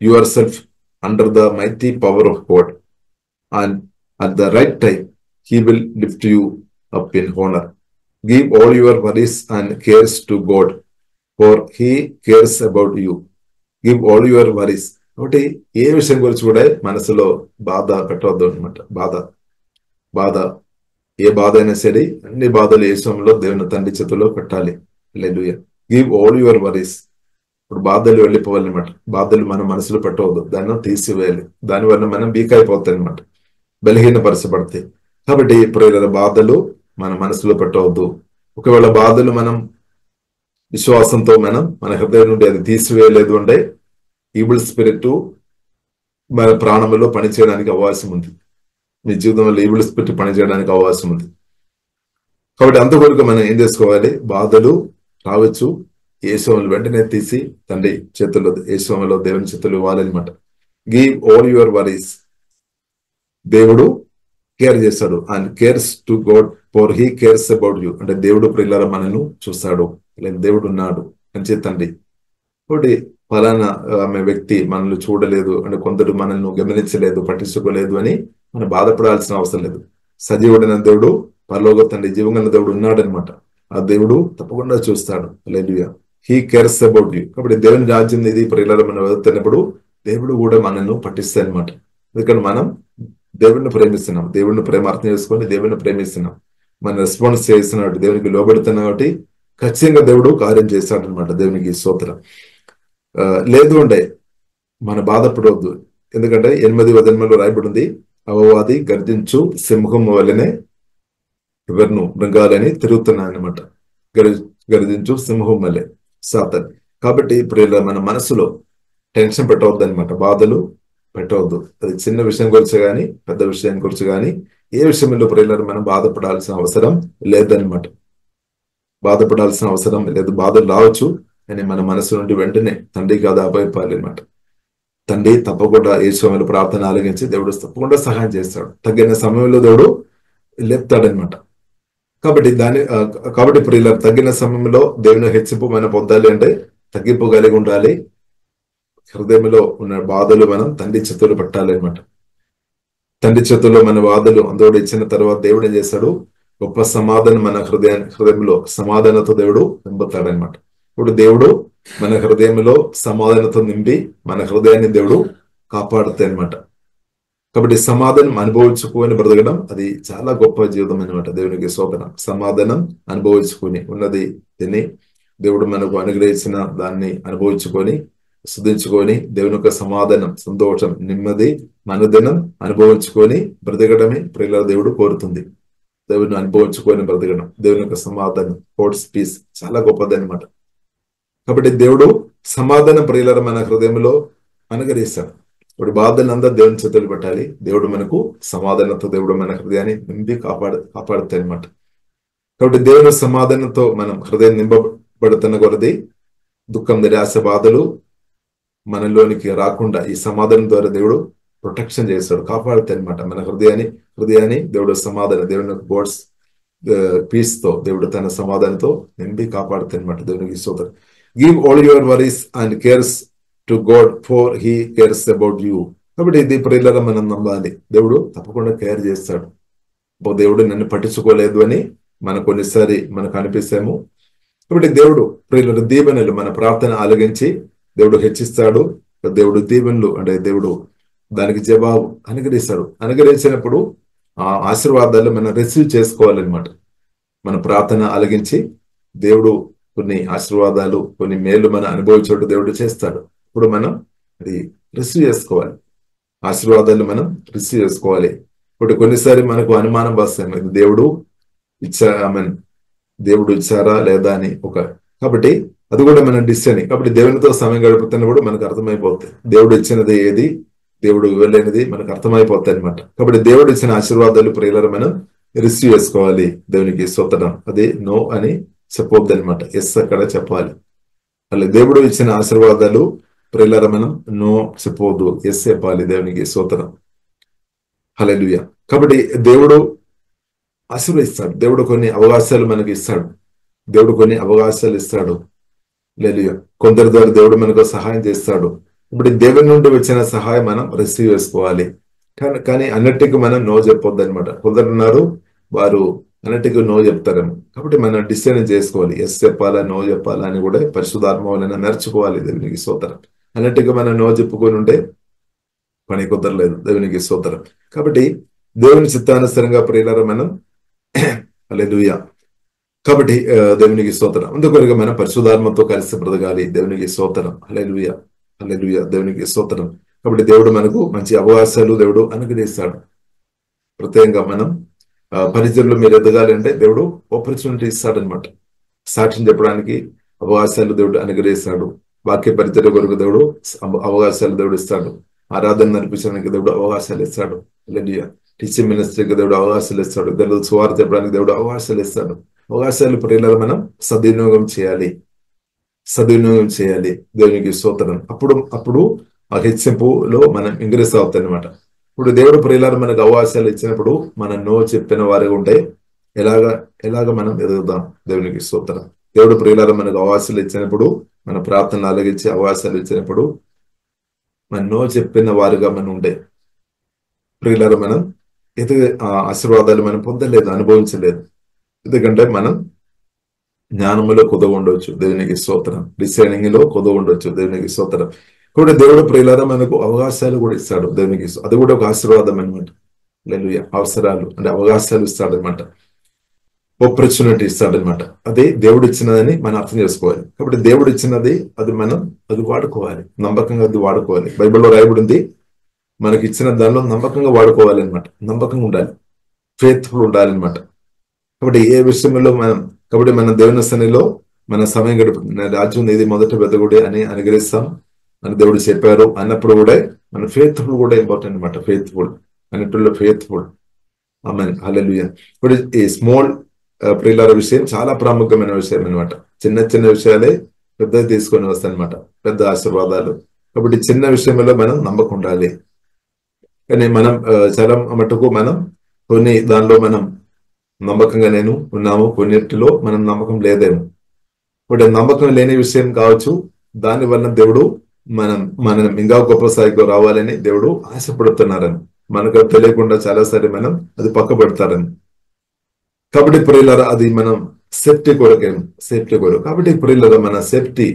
your self under the mighty power of God and at the right time he will lift you up in Honor. Give all your worries and cares to God for he cares about you. Give all your worries. కాబట్టి ఏ విషయం గురించి కూడా మనసులో బాధ పెట్టవద్దు అనమాట. బాధ ఏ బాధ అయినా సరే అన్ని బాధలు ఏ సమయంలో దేవుని తండ్రి చేతుల్లో పెట్టాలి. హల్లెలూయా. Give all your worries. ఇప్పుడు బాధలు వెళ్ళిపోవాలన్నమాట. బాధలు మన మనసులో పెట్టవద్దు, దాన్ని తీసివేయాలి. దానివల్ల మనం వీక్ అయిపోతాయి అనమాట, బలహీనపరచబడతాయి. కాబట్టి ఇప్పుడు బాధలు మన మనసులో పెట్టవద్దు. ఒకవేళ బాధలు మనం విశ్వాసంతో మన హృదయం నుండి అది తీసివేయలేదు అంటే ఈవిల్ స్పిరిట్ మన ప్రాణంలో పనిచేయడానికి అవకాశం ఉంది. మీ జీవితంలో ఈవిల్ స్పిరిట్ పనిచేయడానికి అవకాశం ఉంది. కాబట్టి అంతవరకు మనం ఏం చేసుకోవాలి? బాధలు రావచ్చు, యేసువుని వెంటనే తీసి తండ్రి చేతుల్లో, యేసువులో దేవుని చేతులు ఇవ్వాలన్నమాట. Give all your worries. దేవుడు కేర్ చేస్తాడు. And cares to God for he cares about you. అంటే దేవుడు ప్రియులారా మనను చూస్తాడు. దేవుడు ఉన్నాడు అని తండ్రి. కాబట్టి ఫలానా ఆమె వ్యక్తి మనల్ని చూడలేదు అంటే కొందరు మనల్ని గమనించలేదు, పట్టించుకోలేదు అని మనం బాధపడాల్సిన అవసరం లేదు. సజీవుడైన దేవుడు, పరలోక తండ్రి, జీవంగల దేవుడు ఉన్నాడు అనమాట. ఆ దేవుడు తప్పకుండా చూస్తాడు. హల్లెలూయా. He cares about you. కాబట్టి దేవుని రాజ్యం ఇది ప్రియులారా మనం వెళ్తున్నప్పుడు దేవుడు కూడా మనల్ని పట్టిస్తాయి అనమాట. ఎందుకంటే మనం దేవుడిని ప్రేమిస్తున్నాం. దేవుడిని అర్థం చేసుకొని దేవుడిని ప్రేమిస్తున్నాం. మనం రెస్పాన్స్ చేస్తున్నాడు, దేవునికి లోబడుతున్నాం. కాబట్టి ఖచ్చితంగా దేవుడు కార్యం చేస్తాడు అనమాట. దేవునికి స్తోత్రం. లేదు అంటే మన బాధపడవద్దు. ఎందుకంటే 8వ వచనంలో రాయబడింది, అపవాది గర్జించు సింహం వలనే ఎవరిను మృగాలని తిరుగుతున్నాయన్నమాట. గర్జించు సింహం వలె సాతాను. కాబట్టి ఇప్పుడు మన మనసులో టెన్షన్ పెట్టవద్దు అనమాట, బాధలు పెట్టవద్దు. అది చిన్న విషయం గురించి కానీ పెద్ద విషయం గురించి కానీ ఏ విషయంలో ప్రియులారా మనం బాధపడాల్సిన అవసరం లేదనమాట. బాధపడాల్సిన అవసరం లేదు. బాధలు రావచ్చు అని మన మనసు నుండి వెంటనే తండ్రికి అది అభయపాలి అనమాట. తండ్రి తప్పకుండా ఏ సమయంలో ప్రార్థన ఆలకించి దేవుడు తప్పకుండా సహాయం చేస్తాడు. తగిన సమయంలో దేవుడు లేపుతాడనమాట. కాబట్టి ప్రియులారా తగిన సమయంలో దేవుని హెచ్చింపు మనం పొందాలి అంటే తగ్గింపు కలిగి ఉండాలి. హృదయంలో ఉన్న బాధలు మనం తండ్రి చేతులు పెట్టాలి అనమాట. తండ్రి చేతుల్లో మన బాధలు అందులో ఇచ్చిన తర్వాత దేవుడు ఏం చేస్తాడు? గొప్ప సమాధానం మన హృదయంలో సమాధానంతో దేవుడు నింపుతాడనమాట. ఇప్పుడు దేవుడు మన హృదయంలో సమాధానంతో నింపి మన హృదయాన్ని దేవుడు కాపాడుతాయి అనమాట. కాబట్టి సమాధానం అనుభవించుకొని బ్రతకడం అది చాలా గొప్ప జీవితం అనమాట. దేవునికి స్తోత్రం. సమాధానం అనుభవించుకొని ఉన్నది తిని దేవుడు మనకు అనుగ్రహించిన దాన్ని అనుభవించుకొని స్తుతించుకొని దేవుని యొక్క సమాధానం, సంతోషం, నెమ్మది మనదినం అనుభవించుకొని బ్రతకడమే ప్రియులారా దేవుడు కోరుతుంది. దేవుని అనుభవించుకొని బ్రతకడం, దేవుని యొక్క సమాధానం, కోర్ట్స్ పీస్ చాలా గొప్పది అనమాట. కాబట్టి దేవుడు సమాధానం ప్రియులారా మన హృదయంలో అనుగ్రహిస్తాడు. ఇప్పుడు బాధలంతా దేవుని చేతులు పెట్టాలి. దేవుడు మనకు సమాధానంతో దేవుడు మన హృదయాన్ని నింపి కాపాడుతాయి అనమాట. కాబట్టి దేవుని సమాధానంతో మనం హృదయం పడుతున్న కొలది దుఃఖం, నిరాశ, బాధలు మనలోనికి రాకుండా ఈ సమాధానం ద్వారా దేవుడు ప్రొటెక్షన్ చేస్తాడు, కాపాడుతాయి అనమాట. మన హృదయాన్ని దేవుడు సమాధానం, దేవుని గోడ్స్ పీస్ తో దేవుడు తన సమాధానంతో నింపి కాపాడుతాయి అనమాట. దేవునికి స్తోత్రం. Give all your worries and cares to God for he cares about you. కాబట్టి ఇది ప్రియులారా మనం నమ్మాలి, దేవుడు తప్పకుండా కేర్ చేస్తాడు. దేవుడు నన్ను పట్టించుకోలేదు అని కొన్నిసారి మనకు అనిపిస్తాము. కాబట్టి దేవుడు ప్రియుల దీవెనలు, మన ప్రార్థన ఆలగించి దేవుడు హెచ్చిస్తాడు. దేవుడు దీవెనలు అంటే దేవుడు దానికి జవాబు అనుగ్రహిస్తాడు. అనుగ్రహించినప్పుడు ఆ ఆశీర్వాదాలు మనం రిసీవ్ చేసుకోవాలన్నమాట. మన ప్రార్థన ఆలగించి దేవుడు కొన్ని ఆశీర్వాదాలు, కొన్ని మేలు మనం అనుభవించడం దేవుడు చేస్తాడు. ఇప్పుడు మనం అది రిసీవ్ చేసుకోవాలి, ఆశీర్వాదాలు మనం రిసీవ్ చేసుకోవాలి. ఇప్పుడు కొన్నిసారి మనకు అనుమానం వస్తాయి, ఇది దేవుడు ఇచ్చారా లేదా అని కాబట్టి అది కూడా మన డిసిషన్. కాబట్టి దేవునితో సమయం గడుపుతున్నప్పుడు మనకు అర్థమైపోతుంది దేవుడు ఇచ్చినది ఏది, దేవుడు ఇవ్వలేనిది మనకు అర్థమైపోతాయి అనమాట. కాబట్టి దేవుడు ఇచ్చిన ఆశీర్వాదాలు ప్రియులారా మనం రిసీవ్ చేసుకోవాలి. దేవునికి స్తోత్రం. అది నో అని చెప్పొద్దు అనమాట, ఎస్ అక్కడ చెప్పాలి. అలా దేవుడు ఇచ్చిన ఆశీర్వాదాలు ప్రియులారా మనం నో చెప్పవద్దు, ఎస్ చెప్పాలి. దేవునికి స్తోత్రం. హల్లెలూయా. కాబట్టి దేవుడు ఆశీర్వదిస్తాడు, దేవుడు కొన్ని అవకాశాలు మనకి ఇస్తాడు, దేవుడు కొన్ని అవకాశాలు ఇస్తాడు. హల్లెలూయా. కొందరి ద్వారా దేవుడు మనకు సహాయం చేస్తాడు. ఇప్పుడు దేవుని నుండి వచ్చిన సహాయం మనం రిసీవ్ చేసుకోవాలి. కానీ అన్నిటికీ మనం నో చెప్పొద్దు అనమాట. కొందరున్నారు వారు అన్నిటికీ నో చెప్తారేమో. కాబట్టి మనం డిసిషన్ చేసుకోవాలి, ఎస్ చెప్పాలా నో చెప్పాలా అని కూడా పరిశుద్ధాత్మ వలన నేర్చుకోవాలి. దేవునికి స్తోత్రం. అన్నిటికీ మనం నో చెప్పుకొని ఉంటే పని కుదరలేదు. దేవునికి స్తోత్రం. కాబట్టి దేవుని చిత్తానుసారంగా ప్రియులారా మనం హల్లెలూయా. కాబట్టి దేవునికి స్తోత్రం. అందుకొరగా మనం పరిశుద్ధాత్మతో కలిసి బ్రతకాలి. దేవునికి స్తోత్రం. హల్లెలూయా, హల్లెలూయా. దేవునికి స్తోత్రం. కాబట్టి దేవుడు మనకు మంచి అవకాశాలు దేవుడు అనుగ్రహిస్తాడు. ప్రత్యేకంగా మనం పరిచయంలో మీరు ఎదగాలి అంటే దేవుడు ఆపర్చునిటీ ఇస్తాడనమాట. సాక్ష్యం చెప్పడానికి అవకాశాలు దేవుడు అనుగ్రహిస్తాడు. వాక్య పరిచయ కొరకు దేవుడు అవకాశాలు దేవుడు ఇస్తాడు. ఆరాధన నడిపించడానికి దేవుడు అవకాశాలు ఇస్తాడు. హల్లెలూయా. టీచింగ్ మినిస్ట్రీకి దేవుడు అవకాశాలు ఇస్తాడు. ఇద్దరు సువార్త చెప్పడానికి దేవుడు అవకాశాలు ఇస్తాడు. అవకాశాలు ప్రియులారా మనం సద్వినియోగం చేయాలి. దేవునికి స్తోత్రం. అప్పుడు ఆ హెచ్చింపులో మనం ఇంగ్రెస్ అవుతాయి అనమాట. ఇప్పుడు దేవుడు ప్రియులారా మనకు అవకాశాలు ఇచ్చినప్పుడు మనం నో చెప్పిన వారిగా ఉంటే ఎలాగ మనం ఎదుగుదాం. దేవునికి స్తోత్రం. దేవుడు ప్రియులారా మనకు అవకాశాలు ఇచ్చినప్పుడు, మన ప్రార్థన ఆలగించి అవకాశాలు ఇచ్చినప్పుడు మనం నో చెప్పిన వారుగా మనం ఉంటే ప్రియులారా మనం ఆశీర్వాదాలు మనం పొందలేదు, అనుభవించలేదు. ఎందుకంటే మనం జ్ఞానములో కొదవ ఉండొచ్చు. దేవునికి స్తోత్రం. డిసైనింగ్ లో కొదవ ఉండొచ్చు. దేవునికి స్తోత్రం. కూడా దేవుడు ప్రియులారా మనకు అవకాశాలు కూడా ఇస్తాడు. దేవునికి అది కూడా ఒక ఆశీర్వాదం అనమాట. హల్లెలూయా. అవసరాలు అంటే అవకాశాలు ఇస్తాడనమాట, ఆపర్చునిటీ ఇస్తాడనమాట. అదే దేవుడు ఇచ్చినదని మనం అర్థం చేసుకోవాలి. కాబట్టి దేవుడు ఇచ్చినది అది వాడుకోవాలి, నమ్మకంగా అది వాడుకోవాలి. బైబిల్లో రాయబడింది, మనకి ఇచ్చిన దానిలో నమ్మకంగా వాడుకోవాలి అనమాట. నమ్మకంగా ఉండాలి, ఫెయిత్ఫుల్ ఉండాలన్నమాట. కాబట్టి ఏ విషయంలో కాబట్టి మన దేవుని సన్నిధిలో మన సమయం గడుపుతుంది. రాజ్యం ఇది మొదట వెతగుడి అని అనుగ్రహిస్తాం అని దేవుడు చెప్పారు అన్నప్పుడు కూడా మన ఫెయిత్ఫుల్ కూడా ఇంపార్టెంట్ అనమాట. ఫెయిత్ఫుల్ అన్నిటిలో ఫెయిత్ఫుల్. ఆమేన్. హల్లెలూయా. ఇప్పుడు ఈ స్మాల్ ప్రియులారా విషయం చాలా ప్రాముఖ్యమైన విషయం అనమాట. చిన్న చిన్న విషయాలే పెద్దది తీసుకొని వస్తాయన్నమాట, పెద్ద ఆశీర్వాదాలు. కాబట్టి చిన్న విషయంలో మనం నమ్మకం ఉండాలి. కానీ మనం చాలా మటుకు మనం దానిలో మనం నమ్మకంగా ఉన్నాము, కొన్నిటిలో మనం నమ్మకం లేదేమో. ఇప్పుడు నమ్మకం లేని విషయం కావచ్చు, దాని వలన దేవుడు మనం ఇంకా గొప్ప స్థాయికి రావాలని దేవుడు ఆశపడుతున్నారని మనకు తెలియకుండా చాలాసారి మనం అది పక్క పెడతారని. కాబట్టి ప్రియులారా అది మనం సేఫ్టీ కొరకు. కాబట్టి ప్రియులారా మన సేఫ్టీ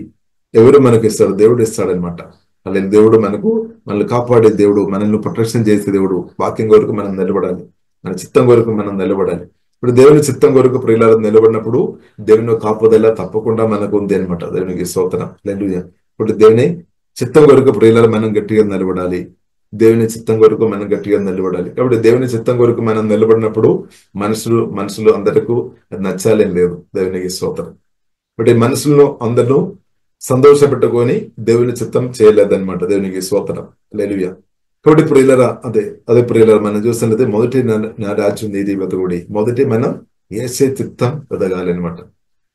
ఎవరు మనకు ఇస్తాడు? దేవుడు ఇస్తాడనమాట. అలాగే దేవుడు మనల్ని కాపాడే దేవుడు, మనల్ని ప్రొటెక్షన్ చేసే దేవుడు. వాక్యం కొరకు మనం నిలబడాలి, మన చిత్తం కొరకు మనం నిలబడాలి. ఇప్పుడు దేవుని చిత్తం కొరకు ప్రియులారా నిలబడినప్పుడు దేవుని కాపుదల తప్పకుండా మనకు ఉంది అనమాట. దేవునికి స్తోత్రం. హల్లెలూయా. ఇప్పుడు దేవుని చిత్తం కొరకు ప్రియులారా మనం గట్టిగా నిలబడాలి. దేవుని చిత్తం కొరకు మనం గట్టిగా నిలబడాలి. కాబట్టి దేవుని చిత్తం కొరకు మనం నిలబడినప్పుడు మనుషులు అందరికీ అది నచ్చాలేం లేదు. దేవునికి స్తోత్రం. కాబట్టి మనుషులను అందరూ సంతోష పెట్టుకొని దేవుని చిత్తం చేయలేదన్నమాట. దేవునికి స్తోత్రం. హల్లెలూయా. కాబట్టి ప్రియులారా అదే ప్రియులారా మనం చూస్తున్నది మొదటి నా రాజ్యం నీతి వెతగుడి. మొదటి మనం యేసే చిత్తం వెతగాలి అనమాట.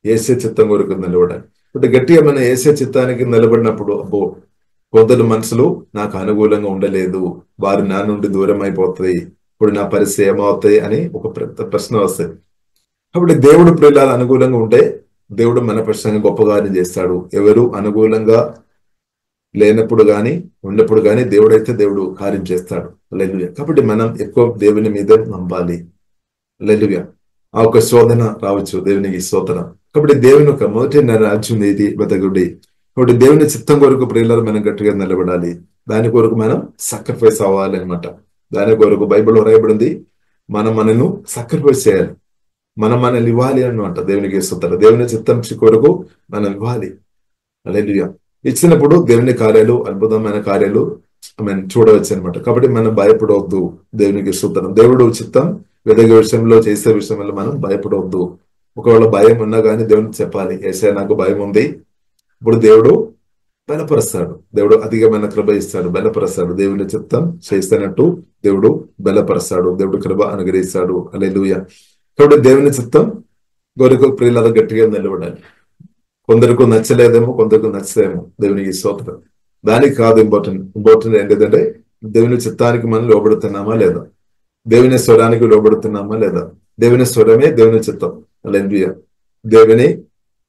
ఏసే చిత్తం కొరకు నిలబడాలి. ఇప్పుడు గట్టిగా మనం ఏసే చిత్తానికి నిలబడినప్పుడు అబ్బో కొందరు మనుషులు నాకు అనుకూలంగా ఉండలేదు, వారు నా నుండి దూరం అయిపోతాయి, ఇప్పుడు నా పరిస్థితి ఏమవుతాయి అని ఒక ప్రశ్న వస్తుంది. కాబట్టి దేవుడు ప్రియులారా అనుకూలంగా ఉంటే దేవుడు మన పక్షంగా గొప్ప కార్యం చేస్తాడు. ఎవరు అనుకూలంగా లేనప్పుడు గాని ఉన్నప్పుడు గాని దేవుడైతే దేవుడు కార్యం చేస్తాడు. హల్లెలూయా. కాబట్టి మనం ఎక్కువ దేవుని మీద నమ్మాలి. హల్లెలూయా. ఆ ఒక శోధన రావచ్చు, దేవునికి స్తోత్రం. కాబట్టి దేవుని యొక్క మొదటి రాజ్యం ఏది వెతకుడి. కాబట్టి దేవుని చిత్తం కొరకు ప్రియులారా మనం గట్టిగా నిలబడాలి. దాని కొరకు మనం సాక్రిఫైస్ అవ్వాలి అనమాట. దాని కొరకు బైబిల్లో రాయబడింది, మనను సాక్రిఫైస్ చేయాలి, మనల్ని ఇవ్వాలి అనమాట. దేవునికి స్తోత్రం. దేవుని చిత్తం కొరకు మనం ఇవ్వాలి. హల్లెలూయా. ఇచ్చినప్పుడు దేవుని కార్యాలు, అద్భుతమైన కార్యాలు మనం చూడవచ్చు అనమాట. కాబట్టి మనం భయపడవద్దు. దేవునికి స్తోత్రం. దేవుడు చిత్తం వెదగే విషయంలో, చేసే విషయంలో మనం భయపడవద్దు. ఒకవేళ భయం ఉన్నా కానీ దేవునికి చెప్పాలి, యేసయ్యా నాకు భయం ఉంది. ఇప్పుడు దేవుడు బలపరుస్తాడు, దేవుడు అధికమైన కృప ఇస్తాడు, బలపరుస్తాడు. దేవుని చిత్తం చేస్తున్నట్టు దేవుడు బలపరుస్తాడు, దేవుడు కృప అనుగ్రహిస్తాడు. హల్లెలూయా. కాబట్టి దేవుని చిత్తం కొరకు ప్రియులారా గట్టిగా నిలబడాలి. కొందరికి నచ్చలేదేమో, కొందరికి నచ్చలేమో. దేవునికి స్తోత్రం. దానికి కాదు ఇంపార్టెంట్ ఏంటంటే దేవుని చిత్తానికి మనం లోబడుతున్నామా లేదా, దేవుని స్వరానికి లోబడుతున్నామా లేదా. దేవుని స్వరమే దేవుని చిత్తం. హల్లెలూయా. దేవుని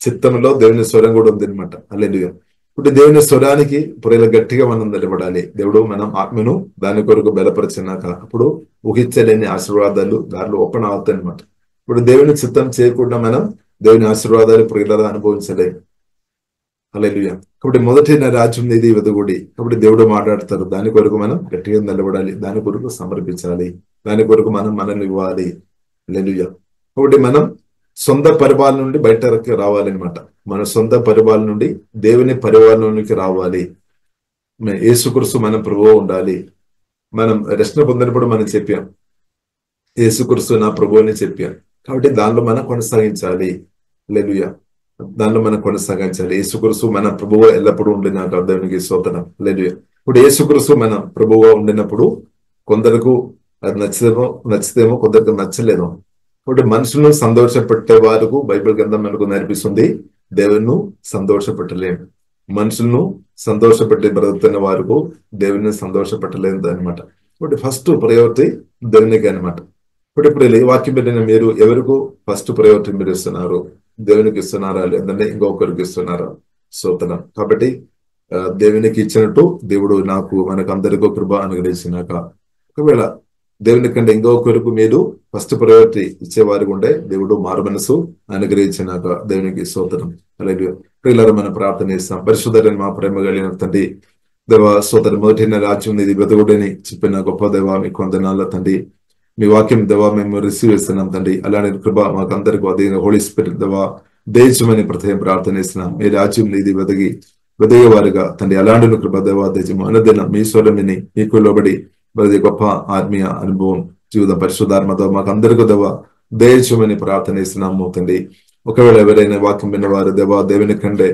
చిత్తంలో దేవుని స్వరం కూడా ఉంది అనమాట. హల్లెలూయా. ఇప్పుడు దేవుని స్వరానికి ప్రియుల గట్టిగా మనం నిలబడాలి. దేవుడు మనం ఆత్మను దాని కొరకు బలపరిచినాక అప్పుడు ఊహించలేని ఆశీర్వాదాలు దారిలో ఓపెన్ అవుతాయి అనమాట. ఇప్పుడు దేవుని చిత్తం చేయకుండా మనం దేవుని ఆశీర్వాదాలు ప్రియుల అనుభవించలేము. హల్లెలూయా. కాబట్టి మొదటి రాజ్యం ఇది వెదగుడి. కాబట్టి దేవుడు మాట్లాడతారు, దాని కొరకు మనం గట్టిగా నిలబడాలి, దాని కొరకు సమర్పించాలి, దాని కొరకు మనం మనల్ని ఇవ్వాలి. హల్లెలూయా. కాబట్టి మనం సొంత పరిపాలన నుండి బయటకి రావాలన్నమాట. మన సొంత పరిపాలన నుండి దేవుని పరిపాలనలోకి రావాలి. యేసుక్రీస్తు మన ప్రభువు ఉండాలి. మనం రక్షణ పొందినప్పుడు మనం చెప్పాం, యేసుక్రీస్తు నా ప్రభువు అని చెప్పాం. కాబట్టి దానిలో మనం కొనసాగించాలి. హల్లెలూయా. దానిలో మనం కొనసాగించాలి. యేసుక్రీస్తు మన ప్రభువు ఎల్లప్పుడూ ఉండినాక దేవునికి స్తోత్రం. హల్లెలూయా. ఇప్పుడు యేసుక్రీస్తు మన ప్రభువుగా ఉండినప్పుడు కొందరకు అది నచ్చితేమో కొందరికి నచ్చలేదో. కాబట్టి మనుషులను సంతోషపెట్టే వారికి బైబిల్ గ్రంథం మనకు నేర్పిస్తుంది, దేవుని సంతోషపెట్టలేము. మనుషులను సంతోషపెట్టి బ్రతుకుతున్న వారికి దేవుని సంతోషపెట్టలేదు అనమాట. కాబట్టి ఫస్ట్ ప్రయారిటీ దేవునికి అనమాట. ఇప్పుడు ఈ వాక్యం పెట్టిన మీరు ఎవరికి ఫస్ట్ ప్రయారిటీ మీరు ఇస్తున్నారు? దేవునికి ఇస్తున్నారా, లేదంటే ఇంకొకరికి ఇస్తున్నారా? స్తోత్రం. కాబట్టి దేవునికి ఇచ్చినట్టు దేవుడు మనకు అందరికీ కృప అనుగ్రహించినాక, ఒకవేళ దేవుని కంటే ఇంకొకరికి మీరు ఫస్ట్ ప్రయారిటీ ఇచ్చేవారికి ఉంటే దేవుడు మారు మనసు అనుగ్రహించినాక దేవునికి స్తోత్రం. అలాగే ప్రియులారా మనం ప్రార్థన చేస్తాం. పరిశుద్ధుడైన మా ప్రేమ కలిగిన తండ్రి, దేవా స్తోత్రం. మొదటి రాజ్యం ఇది వెతకుడని చెప్పిన గొప్ప దేవా మీకు వందనాల తండ్రి. మీ వాక్యం దేవా మేము రిసీవ్ చేస్తున్నాం తండ్రి. అలానే కృప మాకు అందరికీ అధికంగా హోలీ స్పిరిట్ దేవా దేశమని ప్రత్యేక ప్రార్థన చేస్తున్నాం. మీ రాజ్యం ఇది వెదగేవారుగా తండ్రి అలాంటి కృప దేవా దేశం అనుదిన మీ స్వరమిని మీకు లోబడి ప్రతి గొప్ప ఆత్మీయ అనుభవం జీవిత పరిశుద్ధాత్మతో మాకు అందరికీ దేవా దేశమని ప్రార్థన చేస్తున్నాము తండ్రి. ఒకవేళ ఎవరైనా వాక్యం విన్నవారు దేవా దేవుని కంటే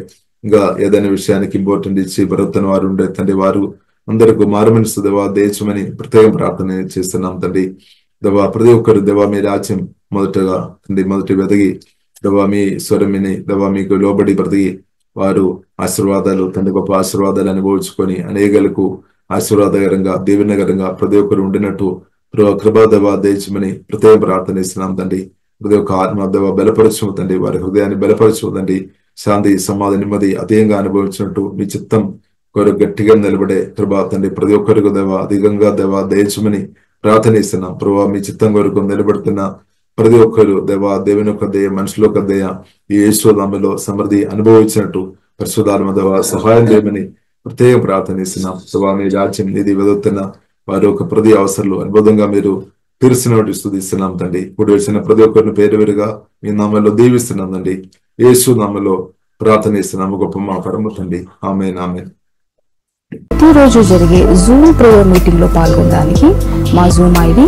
ఇంకా ఏదైనా విషయానికి ఇంపార్టెంట్ ఇచ్చి బ్రతుకుతున్న వారు ఉండే తండ్రి, వారు అందరికీ మారుమనసు దేవా దేశమని ప్రత్యేక ప్రార్థన చేస్తున్నాం తండ్రి. దేవా ప్రతి ఒక్కరు దేవా మీ రాజ్యం మొదటగా తండ్రి మొదటి వెదగి దేవా మీ స్వరమిని దేవా మీకు లోబడి బ్రతికి వారు ఆశీర్వాదాలు తండ్రి గొప్ప ఆశీర్వాదాలు అనుభవించుకొని అనేకలకు ఆశీర్వాదకరంగా దీవెనకరంగా ప్రతి ఒక్కరు ఉండినట్టు కృపా దేవా దేశమని ప్రత్యేక ప్రార్థన చేస్తున్నాం తండ్రి. ప్రతి ఒక్క ఆత్మ దేవా బలపరచు తండ్రి, వారి హృదయాన్ని బలపరచు తండ్రి. శాంతి సమాధానం నెమ్మది అధికంగా అనుభవించినట్టు మీ చిత్తం కొరకు గట్టిగా నిలబడే కృపా తండ్రి ప్రతి ఒక్కరికి దేవా అధికంగా దేవా దేశమని ప్రార్థన ఇస్తున్నాం. ప్రభావ మీ చిత్తం కొరకు నిలబడుతున్న ప్రతి ఒక్కరు దేవా దేవుని యొక్క దయ, మనుషుల యొక్క దయ ఈ యేసునామములో సమృద్ధి అనుభవించినట్టు పరిశుద్ధాత్మ దేవా సహాయం చేయమని ప్రత్యేక ప్రార్థన ఇస్తున్నాం. దేవా మీ రాజ్యం ఇది వెదుగుతున్న వారి యొక్క ప్రతి అవసరాలు అద్భుతంగా మీరు తీర్చినట్టు స్తుతిస్తున్నాం తండ్రి. ఇప్పుడు వచ్చిన ప్రతి ఒక్కరిని పేరు వేరుగా మీ నామంలో దీవిస్తున్నాం తండ్రి. యేసు నామములో ప్రార్థన ఇస్తున్నాము గొప్ప మా పరమ తండ్రి. ఆమేన్ ఆమేన్. ప్రతిరోజు జరిగే జూమ్ ప్రేయర్ మీటింగ్ లో పాల్గొనడానికి మా జూమ్ ఐడి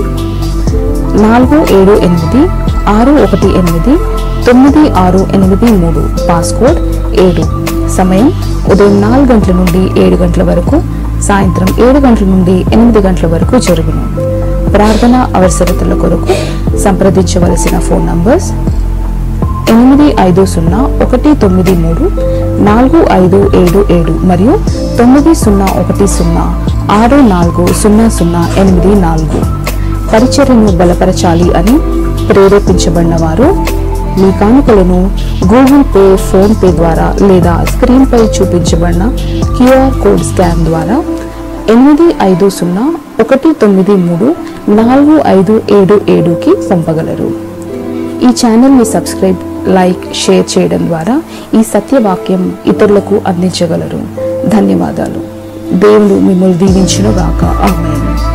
4786189683, పాస్కోడ్ 7. సమయం ఉదయం 4 గంటల నుండి 7 గంటల వరకు, సాయంత్రం 7 గంటల నుండి 8 గంటల వరకు జరుగును. ప్రార్థన అవసరతల కొరకు సంప్రదించవలసిన ఫోన్ నంబర్స్ 8501934577 మరియు 9010640084. పరిచర్యను బలపరచాలి అని ప్రేరేపించబడిన వారు మీ కానుకలను గూగుల్ పే, ఫోన్ పే ద్వారా లేదా స్క్రీన్ పై చూపించబడిన QR కోడ్ స్కాన్ ద్వారా 8501934577కి పంపగలరు. ఈ ఛానల్ని సబ్స్క్రైబ్, లైక్, షేర్ చేయడం ద్వారా ఈ సత్యవాక్యం ఇతరులకు అందించగలరు. ధన్యవాదాలు. దేవుడు మిమ్మల్ని దీవించును గాక. ఆమేన్.